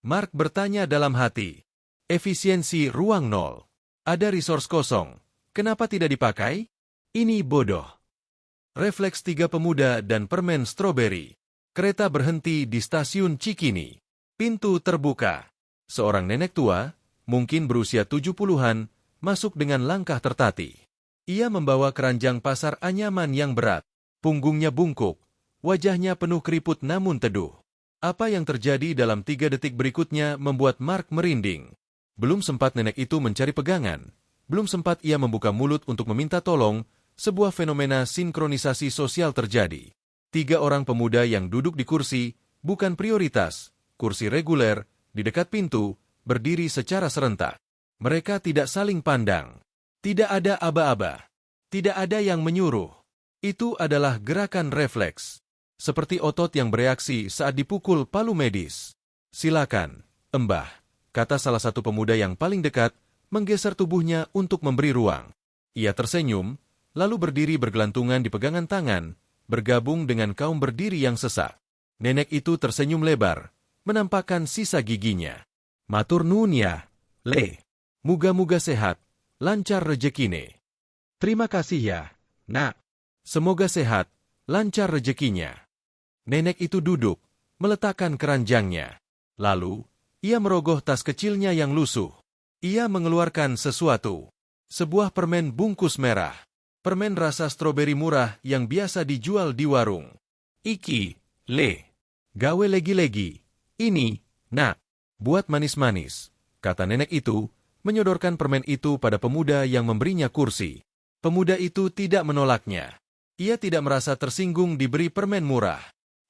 Mark bertanya dalam hati. Efisiensi ruang nol. Ada resource kosong. Kenapa tidak dipakai? Ini bodoh. Refleks 3 pemuda dan permen stroberi. Kereta berhenti di stasiun Cikini. Pintu terbuka. Seorang nenek tua, mungkin berusia 70-an, masuk dengan langkah tertati. Ia membawa keranjang pasar anyaman yang berat. Punggungnya bungkuk, wajahnya penuh keriput namun teduh. Apa yang terjadi dalam 3 detik berikutnya membuat Mark merinding. Belum sempat nenek itu mencari pegangan. Belum sempat ia membuka mulut untuk meminta tolong, sebuah fenomena sinkronisasi sosial terjadi. 3 orang pemuda yang duduk di kursi, bukan prioritas, kursi reguler, di dekat pintu, berdiri secara serentak. Mereka tidak saling pandang. Tidak ada aba-aba. Tidak ada yang menyuruh. Itu adalah gerakan refleks. Seperti otot yang bereaksi saat dipukul palu medis. Silakan, Mbah, kata salah satu pemuda yang paling dekat, menggeser tubuhnya untuk memberi ruang. Ia tersenyum, lalu berdiri bergelantungan di pegangan tangan, bergabung dengan kaum berdiri yang sesak. Nenek itu tersenyum lebar, menampakkan sisa giginya. Matur nuwun ya, Le. Muga-muga sehat, lancar rejekine. Terima kasih ya, Nak. Semoga sehat, lancar rejekinya. Nenek itu duduk, meletakkan keranjangnya. Lalu, ia merogoh tas kecilnya yang lusuh. Ia mengeluarkan sesuatu. Sebuah permen bungkus merah. Permen rasa stroberi murah yang biasa dijual di warung. Iki, Le. Gawe legi-legi. Ini, Nak. Buat manis-manis, kata nenek itu, menyodorkan permen itu pada pemuda yang memberinya kursi. Pemuda itu tidak menolaknya. Ia tidak merasa tersinggung diberi permen murah.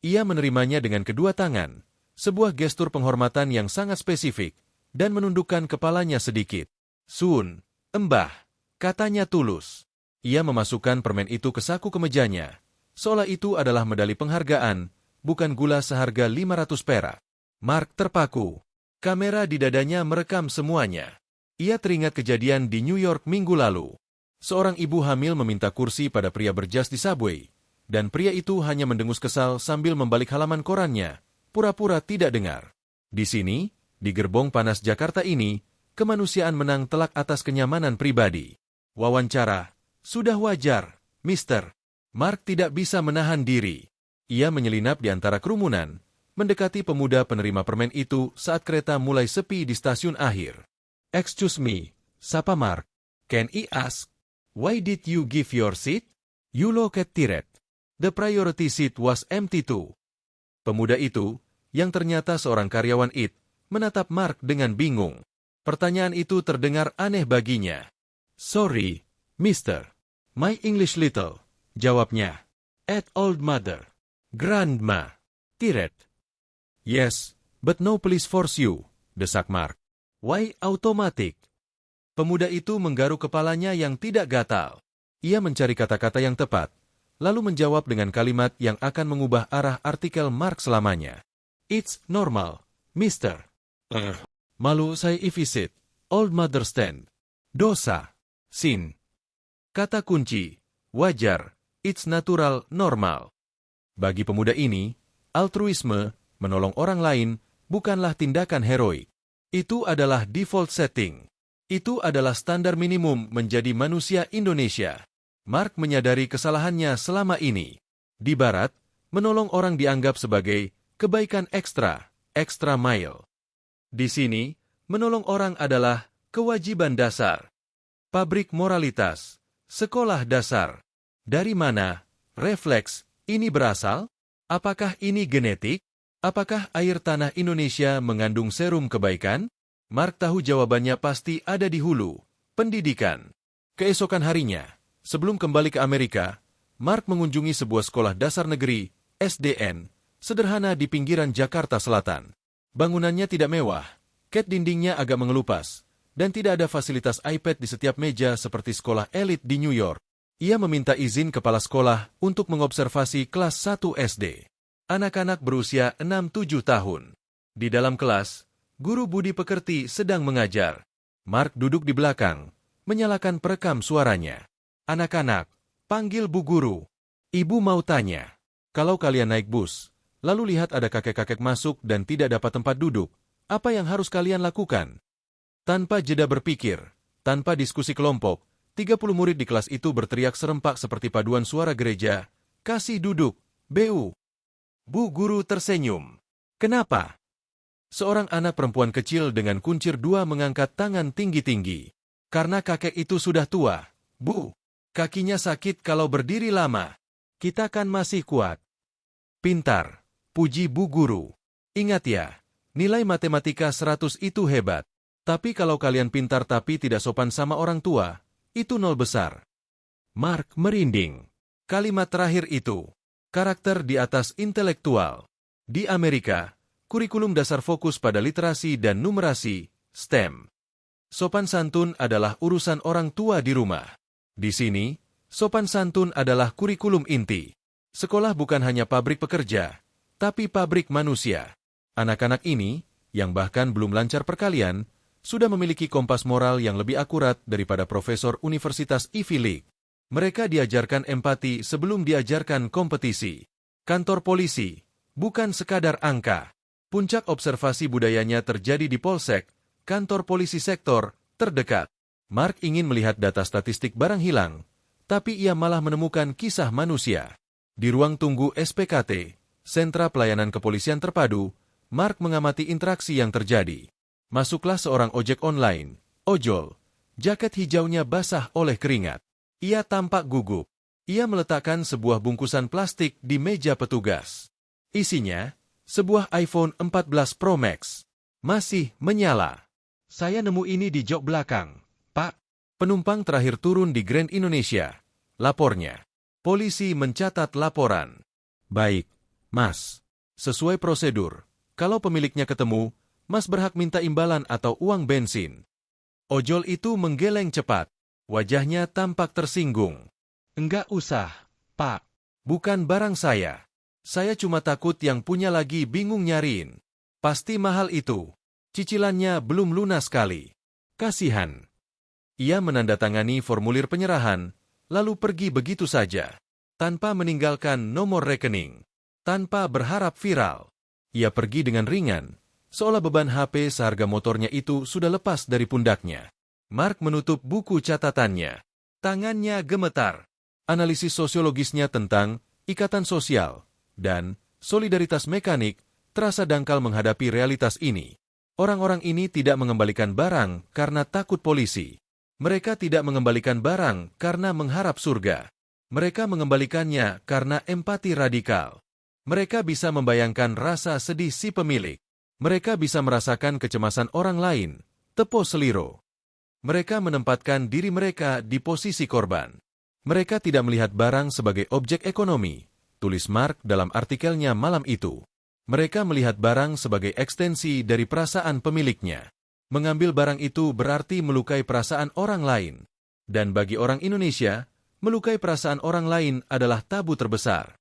Ia menerimanya dengan kedua tangan, sebuah gestur penghormatan yang sangat spesifik, dan menundukkan kepalanya sedikit. Sun, Mbah, katanya tulus. Ia memasukkan permen itu ke saku kemejanya, seolah itu adalah medali penghargaan, bukan gula seharga 500 perak. Mark terpaku. Kamera di dadanya merekam semuanya. Ia teringat kejadian di New York minggu lalu. Seorang ibu hamil meminta kursi pada pria berjas di subway, dan pria itu hanya mendengus kesal sambil membalik halaman korannya, pura-pura tidak dengar. Di sini, di gerbong panas Jakarta ini, kemanusiaan menang telak atas kenyamanan pribadi. Wawancara. Sudah wajar, Mister. Mark tidak bisa menahan diri. Ia menyelinap di antara kerumunan, mendekati pemuda penerima permen itu saat kereta mulai sepi di stasiun akhir. Excuse me, sapa Mark. Can I ask, why did you give your seat? You look at tired. The priority seat was empty too. Pemuda itu, yang ternyata seorang karyawan IT, menatap Mark dengan bingung. Pertanyaan itu terdengar aneh baginya. Sorry, Mister. My English little, jawabnya. At old mother. Grandma. Tired. Yes, but no police force you, desak Mark. Why automatic? Pemuda itu menggaruk kepalanya yang tidak gatal. Ia mencari kata-kata yang tepat, lalu menjawab dengan kalimat yang akan mengubah arah artikel Mark selamanya. It's normal, Mister. Malu saya visit. Old mother stand. Dosa. Sin. Kata kunci. Wajar. It's natural, normal. Bagi pemuda ini, altruisme, menolong orang lain, bukanlah tindakan heroik. Itu adalah default setting. Itu adalah standar minimum menjadi manusia Indonesia. Mark menyadari kesalahannya selama ini. Di Barat, menolong orang dianggap sebagai kebaikan ekstra, extra mile. Di sini, menolong orang adalah Kewajiban dasar. Pabrik moralitas. Sekolah dasar. Dari mana refleks ini berasal? Apakah ini genetik? Apakah air tanah Indonesia mengandung serum kebaikan? Mark tahu jawabannya pasti ada di hulu, pendidikan. Keesokan harinya, sebelum kembali ke Amerika, Mark mengunjungi sebuah sekolah dasar negeri, SDN, sederhana di pinggiran Jakarta Selatan. Bangunannya tidak mewah, cat dindingnya agak mengelupas, dan tidak ada fasilitas iPad di setiap meja seperti sekolah elit di New York. Ia meminta izin kepala sekolah untuk mengobservasi kelas 1 SD. Anak-anak berusia 6-7 tahun. Di dalam kelas, guru budi pekerti sedang mengajar. Mark duduk di belakang, menyalakan perekam suaranya. Anak-anak, panggil Bu Guru. Ibu mau tanya, kalau kalian naik bus, lalu lihat ada kakek-kakek masuk dan tidak dapat tempat duduk, apa yang harus kalian lakukan? Tanpa jeda berpikir, tanpa diskusi kelompok, 30 murid di kelas itu berteriak serempak seperti paduan suara gereja, "Kasih duduk, Bu." Bu Guru tersenyum. Kenapa? Seorang anak perempuan kecil dengan kuncir dua mengangkat tangan tinggi-tinggi. Karena kakek itu sudah tua, Bu. Kakinya sakit kalau berdiri lama. Kita kan masih kuat. Pintar, puji Bu Guru. Ingat ya, nilai matematika 100 itu hebat. Tapi kalau kalian pintar tapi tidak sopan sama orang tua, itu 0 besar. Mark merinding. Kalimat terakhir itu, karakter di atas intelektual. Di Amerika, kurikulum dasar fokus pada literasi dan numerasi, STEM. Sopan santun adalah urusan orang tua di rumah. Di sini, sopan santun adalah kurikulum inti. Sekolah bukan hanya pabrik pekerja, tapi pabrik manusia. Anak-anak ini, yang bahkan belum lancar perkalian, sudah memiliki kompas moral yang lebih akurat daripada profesor Universitas Ivy League. Mereka diajarkan empati sebelum diajarkan kompetisi. Kantor polisi, bukan sekadar angka. Puncak observasi budayanya terjadi di Polsek, kantor polisi sektor terdekat. Mark ingin melihat data statistik barang hilang, tapi ia malah menemukan kisah manusia. Di ruang tunggu SPKT, Sentra Pelayanan Kepolisian Terpadu, Mark mengamati interaksi yang terjadi. Masuklah seorang ojek online, ojol. Jaket hijaunya basah oleh keringat. Ia tampak gugup. Ia meletakkan sebuah bungkusan plastik di meja petugas. Isinya, sebuah iPhone 14 Pro Max. Masih menyala. Saya nemu ini di jok belakang, Pak. Penumpang terakhir turun di Grand Indonesia. Lapornya. Polisi mencatat laporan. Baik, Mas. Sesuai prosedur, kalau pemiliknya ketemu, Mas berhak minta imbalan atau uang bensin. Ojol itu menggeleng cepat. Wajahnya tampak tersinggung. Enggak usah, Pak. Bukan barang saya. Saya cuma takut yang punya lagi bingung nyariin. Pasti mahal itu. Cicilannya belum lunas sekali. Kasihan. Ia menandatangani formulir penyerahan, lalu pergi begitu saja. Tanpa meninggalkan nomor rekening. Tanpa berharap viral. Ia pergi dengan ringan. Seolah beban HP seharga motornya itu sudah lepas dari pundaknya. Mark menutup buku catatannya. Tangannya gemetar. Analisis sosiologisnya tentang ikatan sosial dan solidaritas mekanik terasa dangkal menghadapi realitas ini. Orang-orang ini tidak mengembalikan barang karena takut polisi. Mereka tidak mengembalikan barang karena mengharap surga. Mereka mengembalikannya karena empati radikal. Mereka bisa membayangkan rasa sedih si pemilik. Mereka bisa merasakan kecemasan orang lain, tepo seliro. Mereka menempatkan diri mereka di posisi korban. Mereka tidak melihat barang sebagai objek ekonomi, tulis Mark dalam artikelnya malam itu. Mereka melihat barang sebagai ekstensi dari perasaan pemiliknya. Mengambil barang itu berarti melukai perasaan orang lain. Dan bagi orang Indonesia, melukai perasaan orang lain adalah tabu terbesar.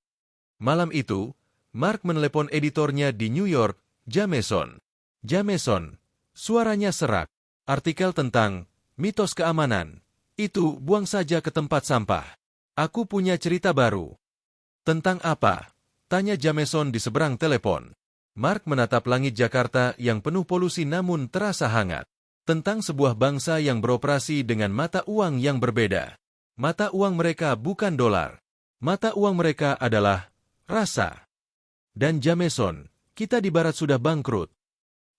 Malam itu, Mark menelepon editornya di New York, Jameson. Jameson, suaranya serak. Artikel tentang mitos keamanan. Itu buang saja ke tempat sampah. Aku punya cerita baru. Tentang apa? Tanya Jameson di seberang telepon. Mark menatap langit Jakarta yang penuh polusi namun terasa hangat. Tentang sebuah bangsa yang beroperasi dengan mata uang yang berbeda. Mata uang mereka bukan dolar. Mata uang mereka adalah rasa. Dan Jameson, kita di barat sudah bangkrut.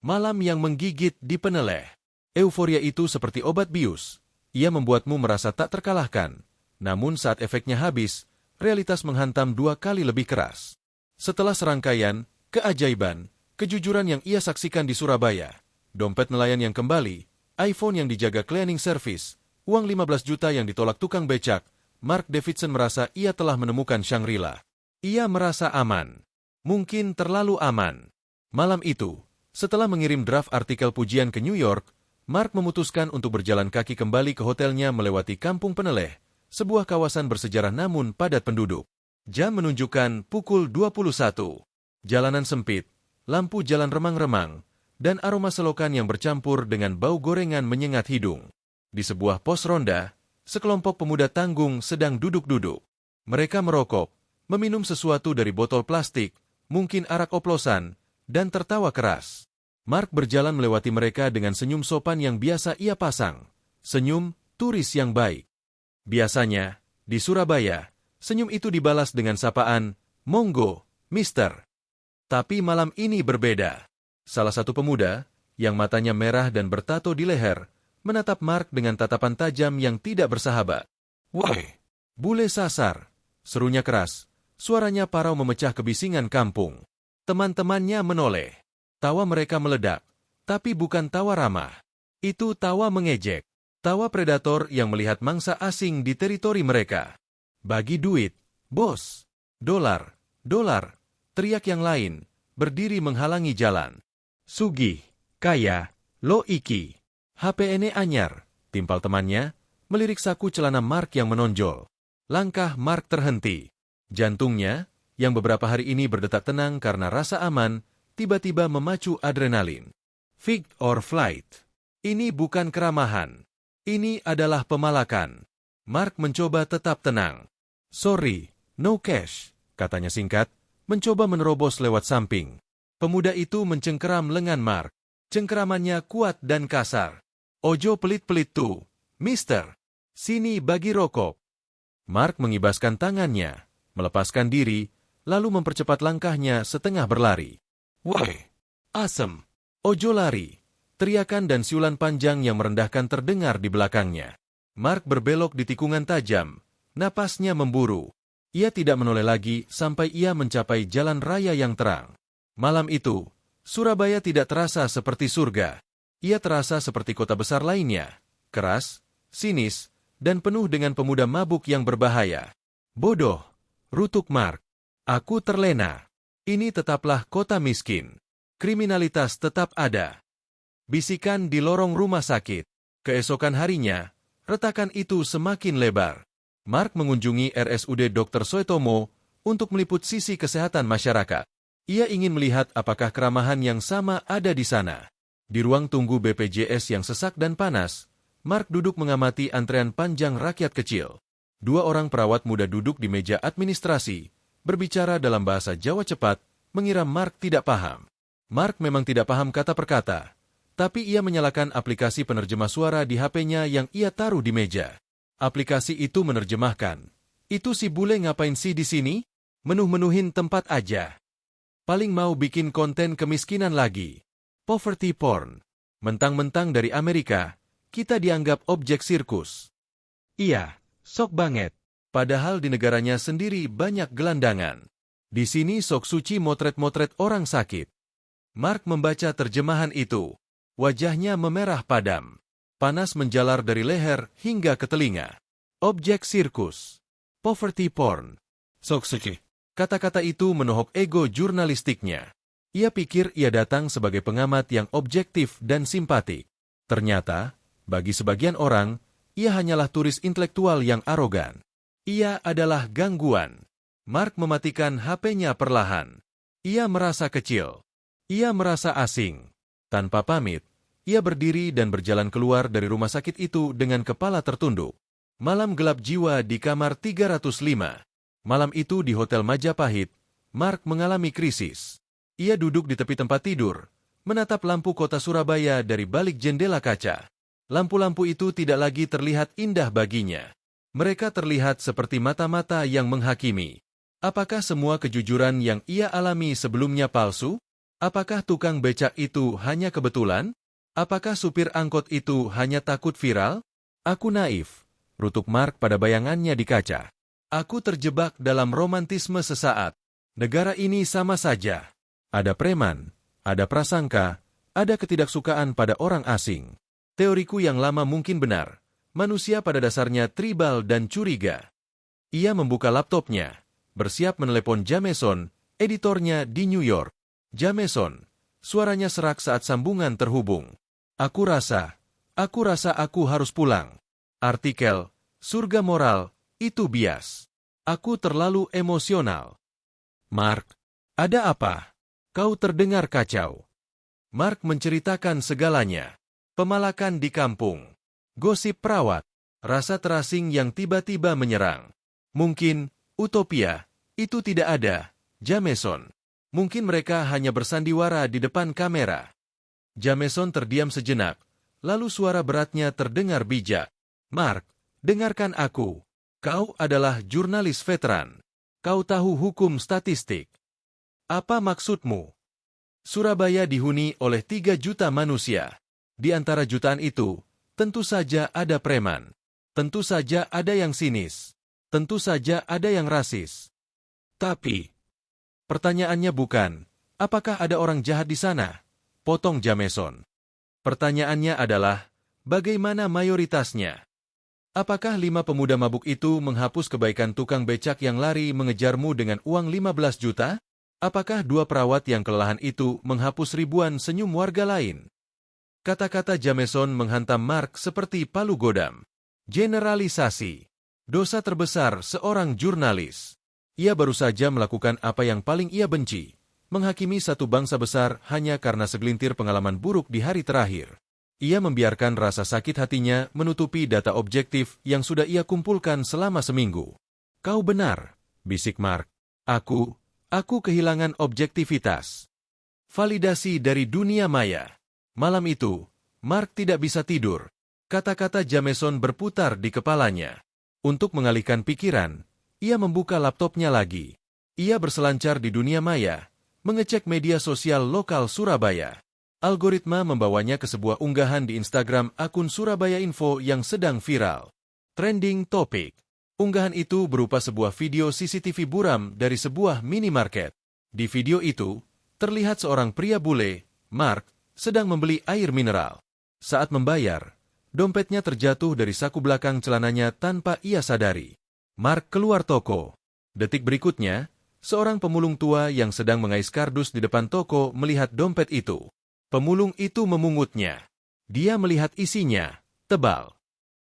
Malam yang menggigit di Peneleh. Euforia itu seperti obat bius. Ia membuatmu merasa tak terkalahkan. Namun saat efeknya habis, realitas menghantam 2 kali lebih keras. Setelah serangkaian keajaiban, kejujuran yang ia saksikan di Surabaya, dompet nelayan yang kembali, iPhone yang dijaga cleaning service, uang 15 juta yang ditolak tukang becak, Mark Davidson merasa ia telah menemukan Shangri-La. Ia merasa aman. Mungkin terlalu aman. Malam itu, setelah mengirim draft artikel pujian ke New York, Mark memutuskan untuk berjalan kaki kembali ke hotelnya melewati Kampung Peneleh, sebuah kawasan bersejarah namun padat penduduk. Jam menunjukkan pukul 21. Jalanan sempit, lampu jalan remang-remang, dan aroma selokan yang bercampur dengan bau gorengan menyengat hidung. Di sebuah pos ronda, sekelompok pemuda tanggung sedang duduk-duduk. Mereka merokok, meminum sesuatu dari botol plastik, mungkin arak oplosan, dan tertawa keras. Mark berjalan melewati mereka dengan senyum sopan yang biasa ia pasang. Senyum turis yang baik. Biasanya, di Surabaya, senyum itu dibalas dengan sapaan, "Monggo, Mister." Tapi malam ini berbeda. Salah satu pemuda, yang matanya merah dan bertato di leher, menatap Mark dengan tatapan tajam yang tidak bersahabat. "Woi, bule sasar!" serunya keras. Suaranya parau memecah kebisingan kampung. Teman-temannya menoleh. Tawa mereka meledak, tapi bukan tawa ramah. Itu tawa mengejek. Tawa predator yang melihat mangsa asing di teritori mereka. "Bagi duit, bos. Dolar, dolar," teriak yang lain, berdiri menghalangi jalan. "Sugih, kaya, lo iki. HP ini anyar," timpal temannya, melirik saku celana Mark yang menonjol. Langkah Mark terhenti. Jantungnya, yang beberapa hari ini berdetak tenang karena rasa aman, tiba-tiba memacu adrenalin. Fight or flight. Ini bukan keramahan. Ini adalah pemalakan. Mark mencoba tetap tenang. "Sorry, no cash," katanya singkat, mencoba menerobos lewat samping. Pemuda itu mencengkeram lengan Mark. Cengkeramannya kuat dan kasar. "Ojo pelit-pelit tuh, Mister. Sini bagi rokok." Mark mengibaskan tangannya, melepaskan diri, lalu mempercepat langkahnya setengah berlari. "Woi, asem. Ojo lari." Teriakan dan siulan panjang yang merendahkan terdengar di belakangnya. Mark berbelok di tikungan tajam. Napasnya memburu. Ia tidak menoleh lagi sampai ia mencapai jalan raya yang terang. Malam itu, Surabaya tidak terasa seperti surga. Ia terasa seperti kota besar lainnya. Keras, sinis, dan penuh dengan pemuda mabuk yang berbahaya. "Bodoh," rutuk Mark. "Aku terlena. Ini tetaplah kota miskin. Kriminalitas tetap ada." Bisikan di lorong rumah sakit. Keesokan harinya, retakan itu semakin lebar. Mark mengunjungi RSUD Dr. Soetomo untuk meliput sisi kesehatan masyarakat. Ia ingin melihat apakah keramahan yang sama ada di sana. Di ruang tunggu BPJS yang sesak dan panas, Mark duduk mengamati antrean panjang rakyat kecil. 2 orang perawat muda duduk di meja administrasi, berbicara dalam bahasa Jawa cepat, mengira Mark tidak paham. Mark memang tidak paham kata per kata. Tapi ia menyalakan aplikasi penerjemah suara di HP-nya yang ia taruh di meja. Aplikasi itu menerjemahkan. "Itu si bule ngapain sih di sini? Menuh-menuhin tempat aja. Paling mau bikin konten kemiskinan lagi. Poverty porn. Mentang-mentang dari Amerika, kita dianggap objek sirkus." Iya, sok banget. Padahal di negaranya sendiri banyak gelandangan. Di sini sok suci motret-motret orang sakit. Mark membaca terjemahan itu. Wajahnya memerah padam. Panas menjalar dari leher hingga ke telinga. Objek sirkus. Poverty porn. Sok suci. Kata-kata itu menohok ego jurnalistiknya. Ia pikir ia datang sebagai pengamat yang objektif dan simpatik. Ternyata, bagi sebagian orang, ia hanyalah turis intelektual yang arogan. Ia adalah gangguan. Mark mematikan HP-nya perlahan. Ia merasa kecil. Ia merasa asing. Tanpa pamit, ia berdiri dan berjalan keluar dari rumah sakit itu dengan kepala tertunduk. Malam gelap jiwa di kamar 305. Malam itu di Hotel Majapahit, Mark mengalami krisis. Ia duduk di tepi tempat tidur, menatap lampu kota Surabaya dari balik jendela kaca. Lampu-lampu itu tidak lagi terlihat indah baginya. Mereka terlihat seperti mata-mata yang menghakimi. Apakah semua kejujuran yang ia alami sebelumnya palsu? Apakah tukang becak itu hanya kebetulan? Apakah supir angkot itu hanya takut viral? Aku naif, rutuk Mark pada bayangannya di kaca. Aku terjebak dalam romantisme sesaat. Negara ini sama saja. Ada preman, ada prasangka, ada ketidaksukaan pada orang asing. Teoriku yang lama mungkin benar. Manusia pada dasarnya tribal dan curiga. Ia membuka laptopnya, bersiap menelepon Jameson, editornya di New York. Jameson, suaranya serak saat sambungan terhubung. Aku rasa aku harus pulang. Artikel, surga moral, itu bias. Aku terlalu emosional. Mark, ada apa? Kau terdengar kacau. Mark menceritakan segalanya. Pemalakan di kampung. Gosip perawat. Rasa terasing yang tiba-tiba menyerang. Mungkin, utopia, itu tidak ada, Jameson. Mungkin mereka hanya bersandiwara di depan kamera. Jameson terdiam sejenak, lalu suara beratnya terdengar bijak. Mark, dengarkan aku. Kau adalah jurnalis veteran. Kau tahu hukum statistik. Apa maksudmu? Surabaya dihuni oleh 3 juta manusia. Di antara jutaan itu, tentu saja ada preman. Tentu saja ada yang sinis. Tentu saja ada yang rasis. Tapi, pertanyaannya bukan, apakah ada orang jahat di sana? Potong Jameson. Pertanyaannya adalah, bagaimana mayoritasnya? Apakah 5 pemuda mabuk itu menghapus kebaikan tukang becak yang lari mengejarmu dengan uang 15 juta? Apakah 2 perawat yang kelelahan itu menghapus ribuan senyum warga lain? Kata-kata Jameson menghantam Mark seperti palu godam. Generalisasi. Dosa terbesar seorang jurnalis. Ia baru saja melakukan apa yang paling ia benci. Menghakimi satu bangsa besar hanya karena segelintir pengalaman buruk di hari terakhir. Ia membiarkan rasa sakit hatinya menutupi data objektif yang sudah ia kumpulkan selama seminggu. Kau benar, bisik Mark. Aku kehilangan objektivitas. Validasi dari dunia maya. Malam itu, Mark tidak bisa tidur. Kata-kata Jameson berputar di kepalanya. Untuk mengalihkan pikiran, ia membuka laptopnya lagi. Ia berselancar di dunia maya, mengecek media sosial lokal Surabaya. Algoritma membawanya ke sebuah unggahan di Instagram akun Surabaya Info yang sedang viral. Trending topic. Unggahan itu berupa sebuah video CCTV buram dari sebuah minimarket. Di video itu, terlihat seorang pria bule, Mark, sedang membeli air mineral. Saat membayar, dompetnya terjatuh dari saku belakang celananya tanpa ia sadari. Mark keluar toko. Detik berikutnya, seorang pemulung tua yang sedang mengais kardus di depan toko melihat dompet itu. Pemulung itu memungutnya. Dia melihat isinya, tebal.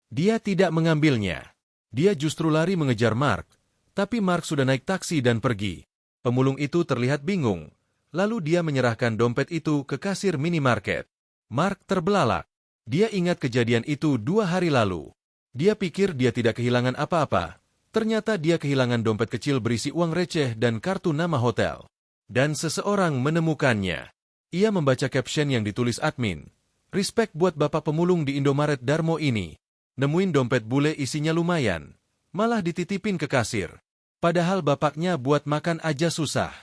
Dia tidak mengambilnya. Dia justru lari mengejar Mark, tapi Mark sudah naik taksi dan pergi. Pemulung itu terlihat bingung, lalu dia menyerahkan dompet itu ke kasir minimarket. Mark terbelalak. Dia ingat kejadian itu 2 hari lalu. Dia pikir dia tidak kehilangan apa-apa. Ternyata dia kehilangan dompet kecil berisi uang receh dan kartu nama hotel. Dan seseorang menemukannya. Ia membaca caption yang ditulis admin. Respect buat bapak pemulung di Indomaret Darmo ini. Nemuin dompet bule isinya lumayan. Malah dititipin ke kasir. Padahal bapaknya buat makan aja susah.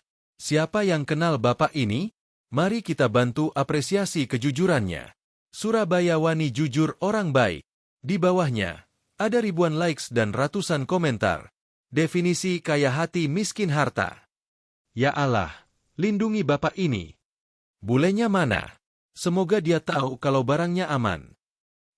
Siapa yang kenal bapak ini? Mari kita bantu apresiasi kejujurannya. Surabayawani jujur orang baik. Di bawahnya, ada ribuan likes dan ratusan komentar. Definisi kaya hati miskin harta. Ya Allah, lindungi bapak ini. Bulenya mana? Semoga dia tahu kalau barangnya aman.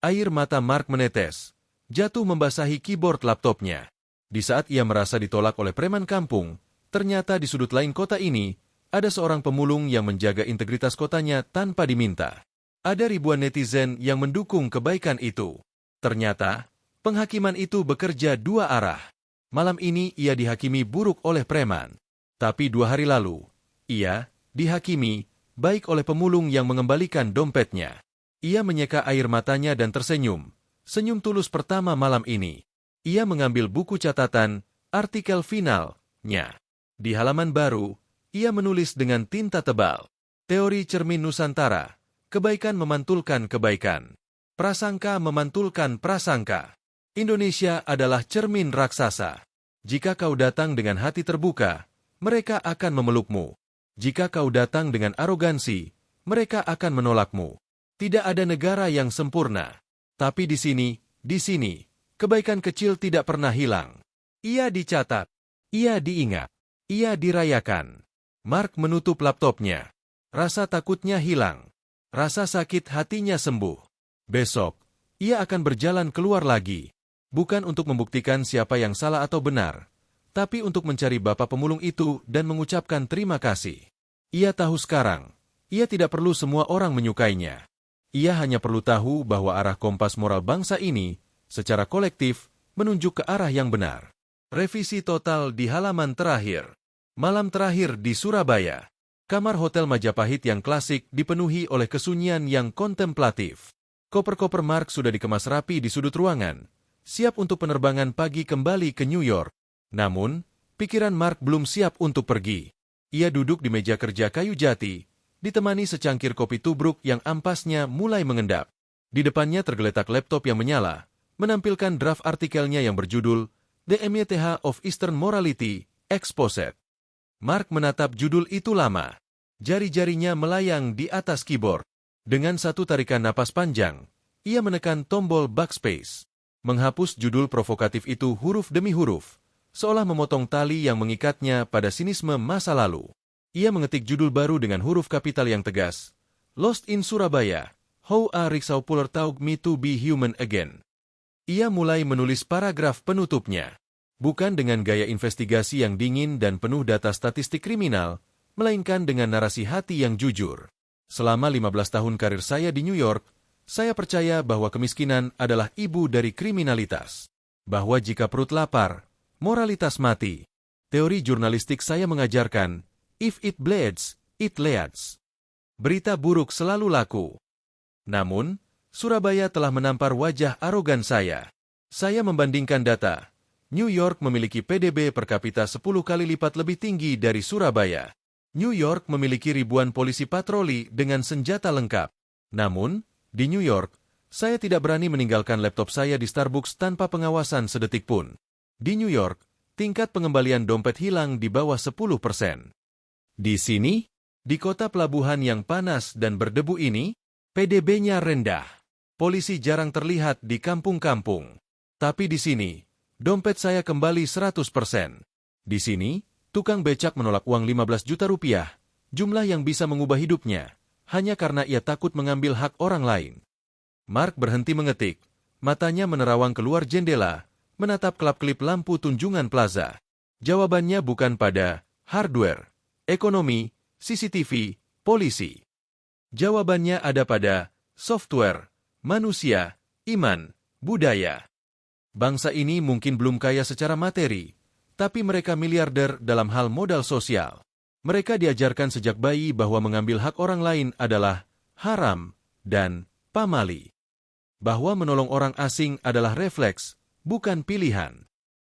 Air mata Mark menetes, jatuh membasahi keyboard laptopnya. Di saat ia merasa ditolak oleh preman kampung, ternyata di sudut lain kota ini, ada seorang pemulung yang menjaga integritas kotanya tanpa diminta. Ada ribuan netizen yang mendukung kebaikan itu. Ternyata, penghakiman itu bekerja 2 arah. Malam ini ia dihakimi buruk oleh preman. Tapi 2 hari lalu, ia dihakimi baik oleh pemulung yang mengembalikan dompetnya. Ia menyeka air matanya dan tersenyum. Senyum tulus pertama malam ini. Ia mengambil buku catatan, artikel finalnya. Di halaman baru, ia menulis dengan tinta tebal. Teori cermin Nusantara. Kebaikan memantulkan kebaikan. Prasangka memantulkan prasangka. Indonesia adalah cermin raksasa. Jika kau datang dengan hati terbuka, mereka akan memelukmu. Jika kau datang dengan arogansi, mereka akan menolakmu. Tidak ada negara yang sempurna. Tapi di sini, kebaikan kecil tidak pernah hilang. Ia dicatat, ia diingat, ia dirayakan. Mark menutup laptopnya. Rasa takutnya hilang. Rasa sakit hatinya sembuh. Besok, ia akan berjalan keluar lagi. Bukan untuk membuktikan siapa yang salah atau benar, tapi untuk mencari bapak pemulung itu dan mengucapkan terima kasih. Ia tahu sekarang, ia tidak perlu semua orang menyukainya. Ia hanya perlu tahu bahwa arah kompas moral bangsa ini, secara kolektif, menunjuk ke arah yang benar. Revisi total di halaman terakhir. Malam terakhir di Surabaya. Kamar Hotel Majapahit yang klasik dipenuhi oleh kesunyian yang kontemplatif. Koper-koper Mark sudah dikemas rapi di sudut ruangan, siap untuk penerbangan pagi kembali ke New York. Namun, pikiran Mark belum siap untuk pergi. Ia duduk di meja kerja kayu jati, ditemani secangkir kopi tubruk yang ampasnya mulai mengendap. Di depannya tergeletak laptop yang menyala, menampilkan draft artikelnya yang berjudul The MYTH of Eastern Morality, Exposed. Mark menatap judul itu lama. Jari-jarinya melayang di atas keyboard. Dengan satu tarikan napas panjang, ia menekan tombol backspace. Menghapus judul provokatif itu huruf demi huruf, seolah memotong tali yang mengikatnya pada sinisme masa lalu. Ia mengetik judul baru dengan huruf kapital yang tegas. Lost in Surabaya, How a Rickshaw Puller Taught Me to Be Human Again. Ia mulai menulis paragraf penutupnya. Bukan dengan gaya investigasi yang dingin dan penuh data statistik kriminal, melainkan dengan narasi hati yang jujur. Selama 15 tahun karir saya di New York, saya percaya bahwa kemiskinan adalah ibu dari kriminalitas. Bahwa jika perut lapar, moralitas mati. Teori jurnalistik saya mengajarkan, if it bleeds, it leads. Berita buruk selalu laku. Namun, Surabaya telah menampar wajah arogan saya. Saya membandingkan data. New York memiliki PDB per kapita 10 kali lipat lebih tinggi dari Surabaya. New York memiliki ribuan polisi patroli dengan senjata lengkap. Namun, di New York, saya tidak berani meninggalkan laptop saya di Starbucks tanpa pengawasan sedetik pun. Di New York, tingkat pengembalian dompet hilang di bawah 10%. Di sini, di kota pelabuhan yang panas dan berdebu ini, PDB-nya rendah. Polisi jarang terlihat di kampung-kampung. Tapi di sini, dompet saya kembali 100%. Di sini, tukang becak menolak uang 15 juta rupiah, jumlah yang bisa mengubah hidupnya, hanya karena ia takut mengambil hak orang lain. Mark berhenti mengetik, matanya menerawang keluar jendela, menatap kelap-kelip lampu Tunjungan Plaza. Jawabannya bukan pada hardware, ekonomi, CCTV, polisi. Jawabannya ada pada software, manusia, iman, budaya. Bangsa ini mungkin belum kaya secara materi, tapi mereka miliarder dalam hal modal sosial. Mereka diajarkan sejak bayi bahwa mengambil hak orang lain adalah haram dan pamali. Bahwa menolong orang asing adalah refleks, bukan pilihan.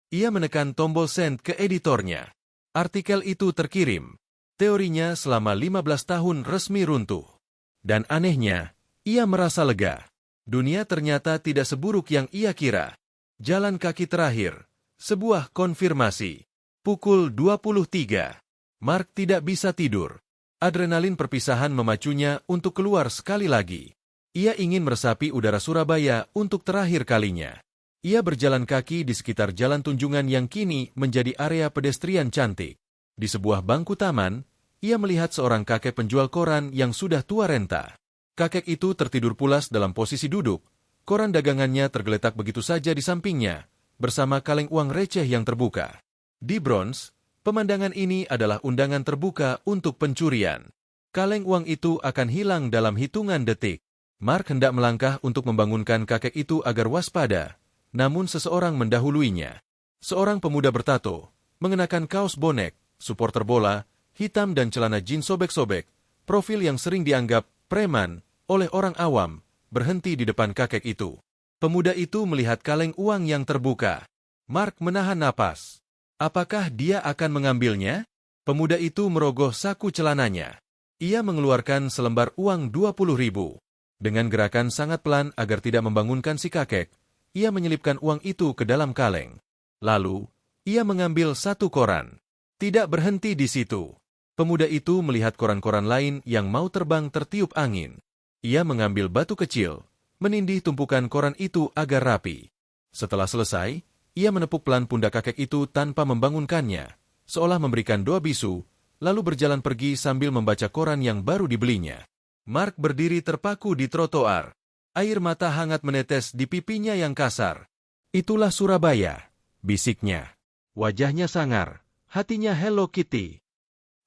Ia menekan tombol send ke editornya. Artikel itu terkirim. Teorinya selama 15 tahun resmi runtuh. Dan anehnya, ia merasa lega. Dunia ternyata tidak seburuk yang ia kira. Jalan kaki terakhir. Sebuah konfirmasi. Pukul 23. Mark tidak bisa tidur. Adrenalin perpisahan memacunya untuk keluar sekali lagi. Ia ingin meresapi udara Surabaya untuk terakhir kalinya. Ia berjalan kaki di sekitar jalan Tunjungan yang kini menjadi area pedestrian cantik. Di sebuah bangku taman, ia melihat seorang kakek penjual koran yang sudah tua renta. Kakek itu tertidur pulas dalam posisi duduk. Koran dagangannya tergeletak begitu saja di sampingnya, bersama kaleng uang receh yang terbuka. Di Bronx, pemandangan ini adalah undangan terbuka untuk pencurian. Kaleng uang itu akan hilang dalam hitungan detik. Mark hendak melangkah untuk membangunkan kakek itu agar waspada, namun seseorang mendahuluinya. Seorang pemuda bertato, mengenakan kaos bonek, supporter bola, hitam dan celana jeans sobek-sobek, profil yang sering dianggap preman oleh orang awam, berhenti di depan kakek itu. Pemuda itu melihat kaleng uang yang terbuka. Mark menahan napas. Apakah dia akan mengambilnya? Pemuda itu merogoh saku celananya. Ia mengeluarkan selembar uang 20.000. Dengan gerakan sangat pelan agar tidak membangunkan si kakek, ia menyelipkan uang itu ke dalam kaleng. Lalu, ia mengambil satu koran. Tidak berhenti di situ. Pemuda itu melihat koran-koran lain yang mau terbang tertiup angin. Ia mengambil batu kecil, menindih tumpukan koran itu agar rapi. Setelah selesai, ia menepuk pelan pundak kakek itu tanpa membangunkannya, seolah memberikan doa bisu, lalu berjalan pergi sambil membaca koran yang baru dibelinya. Mark berdiri terpaku di trotoar. Air mata hangat menetes di pipinya yang kasar. Itulah Surabaya, bisiknya. Wajahnya sangar, hatinya Hello Kitty.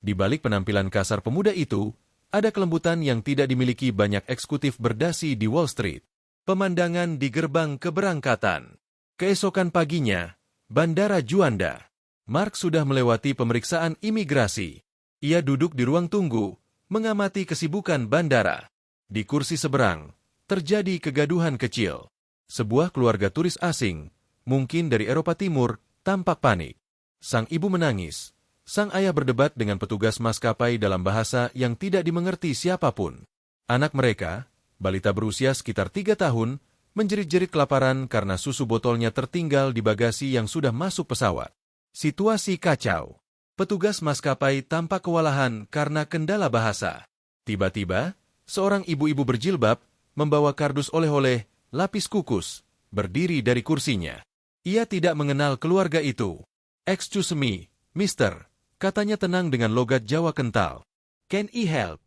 Di balik penampilan kasar pemuda itu, ada kelembutan yang tidak dimiliki banyak eksekutif berdasi di Wall Street. Pemandangan di gerbang keberangkatan. Keesokan paginya, Bandara Juanda. Mark sudah melewati pemeriksaan imigrasi. Ia duduk di ruang tunggu, mengamati kesibukan bandara. Di kursi seberang, terjadi kegaduhan kecil. Sebuah keluarga turis asing, mungkin dari Eropa Timur, tampak panik. Sang ibu menangis. Sang ayah berdebat dengan petugas maskapai dalam bahasa yang tidak dimengerti siapapun. Anak mereka, balita berusia sekitar 3 tahun, menjerit-jerit kelaparan karena susu botolnya tertinggal di bagasi yang sudah masuk pesawat. Situasi kacau. Petugas maskapai tampak kewalahan karena kendala bahasa. Tiba-tiba, seorang ibu-ibu berjilbab membawa kardus oleh-oleh, lapis kukus, berdiri dari kursinya. Ia tidak mengenal keluarga itu. "Excuse me, Mister," katanya tenang dengan logat Jawa kental. "Can I help?"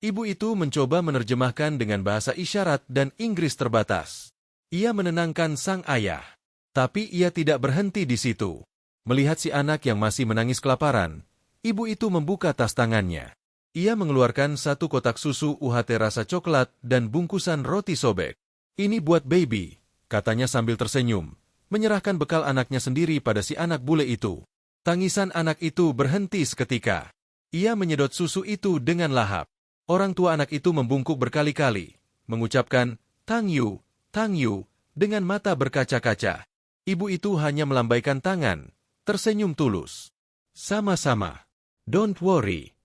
Ibu itu mencoba menerjemahkan dengan bahasa isyarat dan Inggris terbatas. Ia menenangkan sang ayah. Tapi ia tidak berhenti di situ. Melihat si anak yang masih menangis kelaparan, ibu itu membuka tas tangannya. Ia mengeluarkan 1 kotak susu UHT rasa coklat dan bungkusan roti sobek. "Ini buat baby," katanya sambil tersenyum, menyerahkan bekal anaknya sendiri pada si anak bule itu. Tangisan anak itu berhenti seketika. Ia menyedot susu itu dengan lahap. Orang tua anak itu membungkuk berkali-kali, mengucapkan, thank you, dengan mata berkaca-kaca. Ibu itu hanya melambaikan tangan, tersenyum tulus. "Sama-sama. Don't worry."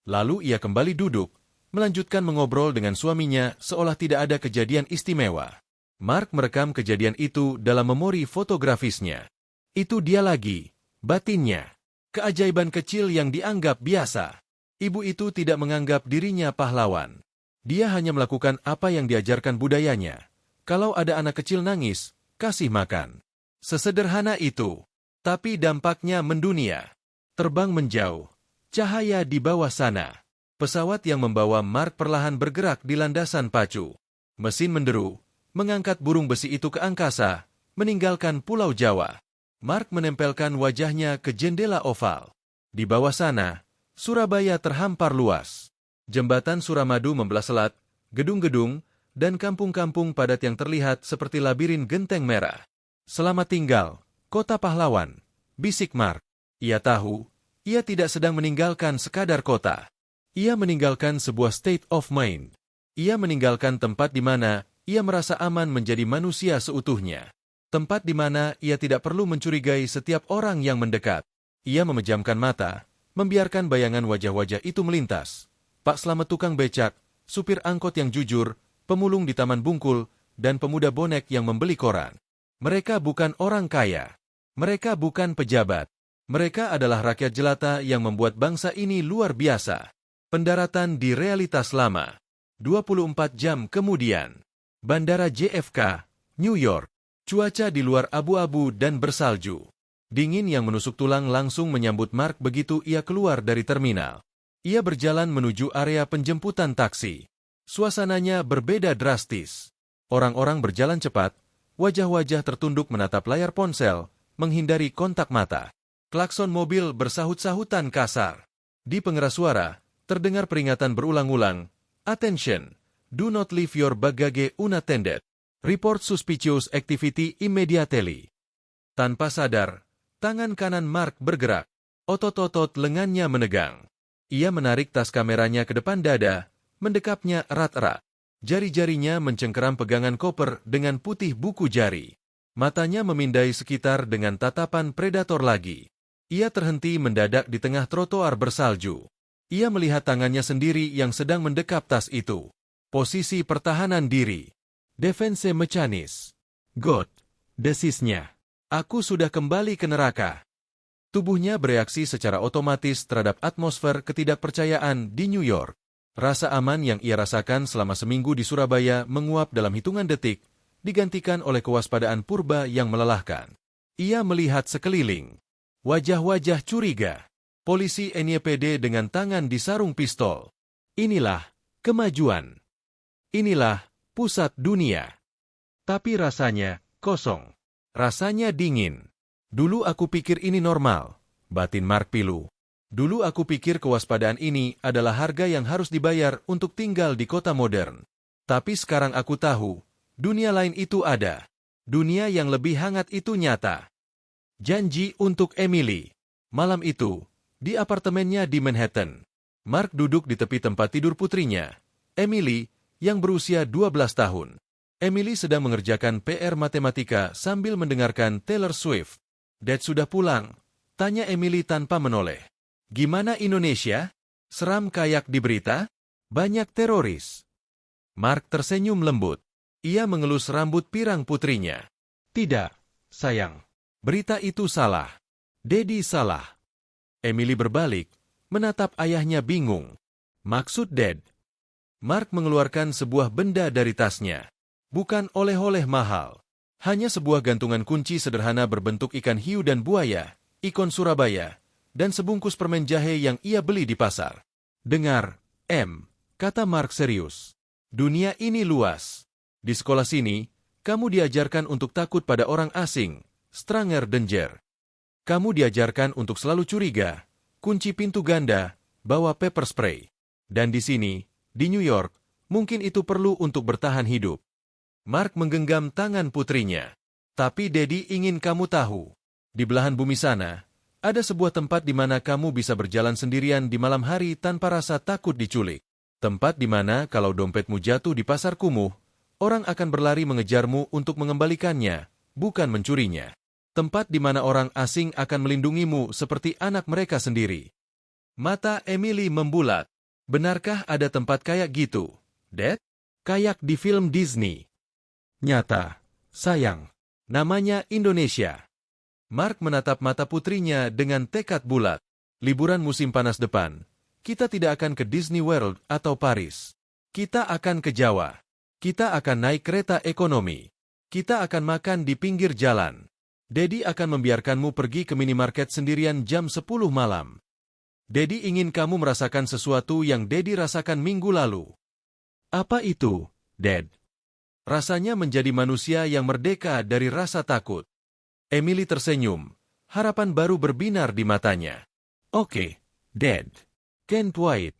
Lalu ia kembali duduk, melanjutkan mengobrol dengan suaminya seolah tidak ada kejadian istimewa. Mark merekam kejadian itu dalam memori fotografisnya. Itu dia lagi, batinnya. Keajaiban kecil yang dianggap biasa. Ibu itu tidak menganggap dirinya pahlawan. Dia hanya melakukan apa yang diajarkan budayanya. Kalau ada anak kecil nangis, kasih makan. Sesederhana itu. Tapi dampaknya mendunia. Terbang menjauh. Cahaya di bawah sana. Pesawat yang membawa Mark perlahan bergerak di landasan pacu. Mesin menderu, mengangkat burung besi itu ke angkasa, meninggalkan Pulau Jawa. Mark menempelkan wajahnya ke jendela oval. Di bawah sana, Surabaya terhampar luas. Jembatan Suramadu membelah selat, gedung-gedung, dan kampung-kampung padat yang terlihat seperti labirin genteng merah. "Selamat tinggal, kota pahlawan," bisik Mark. Ia tahu, ia tidak sedang meninggalkan sekadar kota. Ia meninggalkan sebuah state of mind. Ia meninggalkan tempat di mana ia merasa aman menjadi manusia seutuhnya. Tempat di mana ia tidak perlu mencurigai setiap orang yang mendekat. Ia memejamkan mata, membiarkan bayangan wajah-wajah itu melintas. Pak Slamet tukang becak, supir angkot yang jujur, pemulung di Taman Bungkul, dan pemuda bonek yang membeli koran. Mereka bukan orang kaya. Mereka bukan pejabat. Mereka adalah rakyat jelata yang membuat bangsa ini luar biasa. Pendaratan di realitas lama. 24 jam kemudian. Bandara JFK, New York. Cuaca di luar abu-abu dan bersalju. Dingin yang menusuk tulang langsung menyambut Mark begitu ia keluar dari terminal. Ia berjalan menuju area penjemputan taksi. Suasananya berbeda drastis. Orang-orang berjalan cepat, wajah-wajah tertunduk menatap layar ponsel, menghindari kontak mata. Klakson mobil bersahut-sahutan kasar. Di pengeras suara, terdengar peringatan berulang-ulang, "Attention, do not leave your baggage unattended. Report suspicious activity immediately." Tanpa sadar, tangan kanan Mark bergerak. Otot-otot lengannya menegang. Ia menarik tas kameranya ke depan dada, mendekapnya erat-erat. Jari-jarinya mencengkeram pegangan koper dengan putih buku jari. Matanya memindai sekitar dengan tatapan predator lagi. Ia terhenti mendadak di tengah trotoar bersalju. Ia melihat tangannya sendiri yang sedang mendekap tas itu. Posisi pertahanan diri. Defense mechanis. God, desisnya. "Aku sudah kembali ke neraka." Tubuhnya bereaksi secara otomatis terhadap atmosfer ketidakpercayaan di New York. Rasa aman yang ia rasakan selama seminggu di Surabaya menguap dalam hitungan detik, digantikan oleh kewaspadaan purba yang melelahkan. Ia melihat sekeliling. Wajah-wajah curiga. Polisi NYPD dengan tangan di sarung pistol. Inilah kemajuan. Inilah pusat dunia. Tapi rasanya kosong. Rasanya dingin. Dulu aku pikir ini normal, batin Mark Pilu. Dulu aku pikir kewaspadaan ini adalah harga yang harus dibayar untuk tinggal di kota modern. Tapi sekarang aku tahu, dunia lain itu ada. Dunia yang lebih hangat itu nyata. Janji untuk Emily. Malam itu, di apartemennya di Manhattan, Mark duduk di tepi tempat tidur putrinya, Emily, yang berusia 12 tahun. Emily sedang mengerjakan PR matematika sambil mendengarkan Taylor Swift. "Dad sudah pulang?" tanya Emily tanpa menoleh. "Gimana Indonesia? Seram kayak di berita? Banyak teroris." Mark tersenyum lembut. Ia mengelus rambut pirang putrinya. "Tidak, sayang. Berita itu salah. Daddy salah." Emily berbalik, menatap ayahnya bingung. "Maksud Dad?" Mark mengeluarkan sebuah benda dari tasnya. Bukan oleh-oleh mahal. Hanya sebuah gantungan kunci sederhana berbentuk ikan hiu dan buaya, ikon Surabaya, dan sebungkus permen jahe yang ia beli di pasar. "Dengar, M," kata Mark serius. "Dunia ini luas. Di sekolah sini, kamu diajarkan untuk takut pada orang asing, stranger danger. Kamu diajarkan untuk selalu curiga, kunci pintu ganda, bawa pepper spray. Dan di sini, di New York, mungkin itu perlu untuk bertahan hidup." Mark menggenggam tangan putrinya. "Tapi Daddy ingin kamu tahu. Di belahan bumi sana, ada sebuah tempat di mana kamu bisa berjalan sendirian di malam hari tanpa rasa takut diculik. Tempat di mana kalau dompetmu jatuh di pasar kumuh, orang akan berlari mengejarmu untuk mengembalikannya, bukan mencurinya. Tempat di mana orang asing akan melindungimu seperti anak mereka sendiri." Mata Emily membulat. "Benarkah ada tempat kayak gitu, Dad? Kayak di film Disney?" "Nyata, sayang. Namanya Indonesia." Mark menatap mata putrinya dengan tekad bulat. "Liburan musim panas depan, kita tidak akan ke Disney World atau Paris. Kita akan ke Jawa. Kita akan naik kereta ekonomi. Kita akan makan di pinggir jalan. Daddy akan membiarkanmu pergi ke minimarket sendirian jam 10 malam. Daddy ingin kamu merasakan sesuatu yang Daddy rasakan minggu lalu." "Apa itu, Dad?" "Rasanya menjadi manusia yang merdeka dari rasa takut." Emily tersenyum. Harapan baru berbinar di matanya. "Oke, Dad. Can't wait."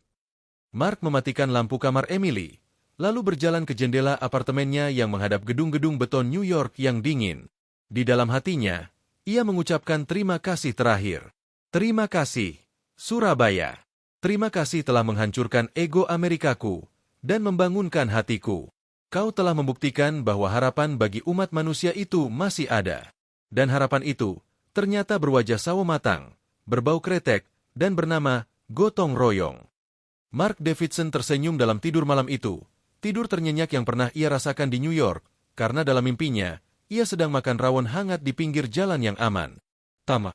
Mark mematikan lampu kamar Emily, lalu berjalan ke jendela apartemennya yang menghadap gedung-gedung beton New York yang dingin. Di dalam hatinya, ia mengucapkan terima kasih terakhir. "Terima kasih, Surabaya. Terima kasih telah menghancurkan ego Amerikaku dan membangunkan hatiku. Kau telah membuktikan bahwa harapan bagi umat manusia itu masih ada. Dan harapan itu ternyata berwajah sawo matang, berbau kretek, dan bernama gotong royong." Mark Davidson tersenyum dalam tidur malam itu. Tidur ternyenyak yang pernah ia rasakan di New York, karena dalam mimpinya, ia sedang makan rawon hangat di pinggir jalan yang aman. Tamat.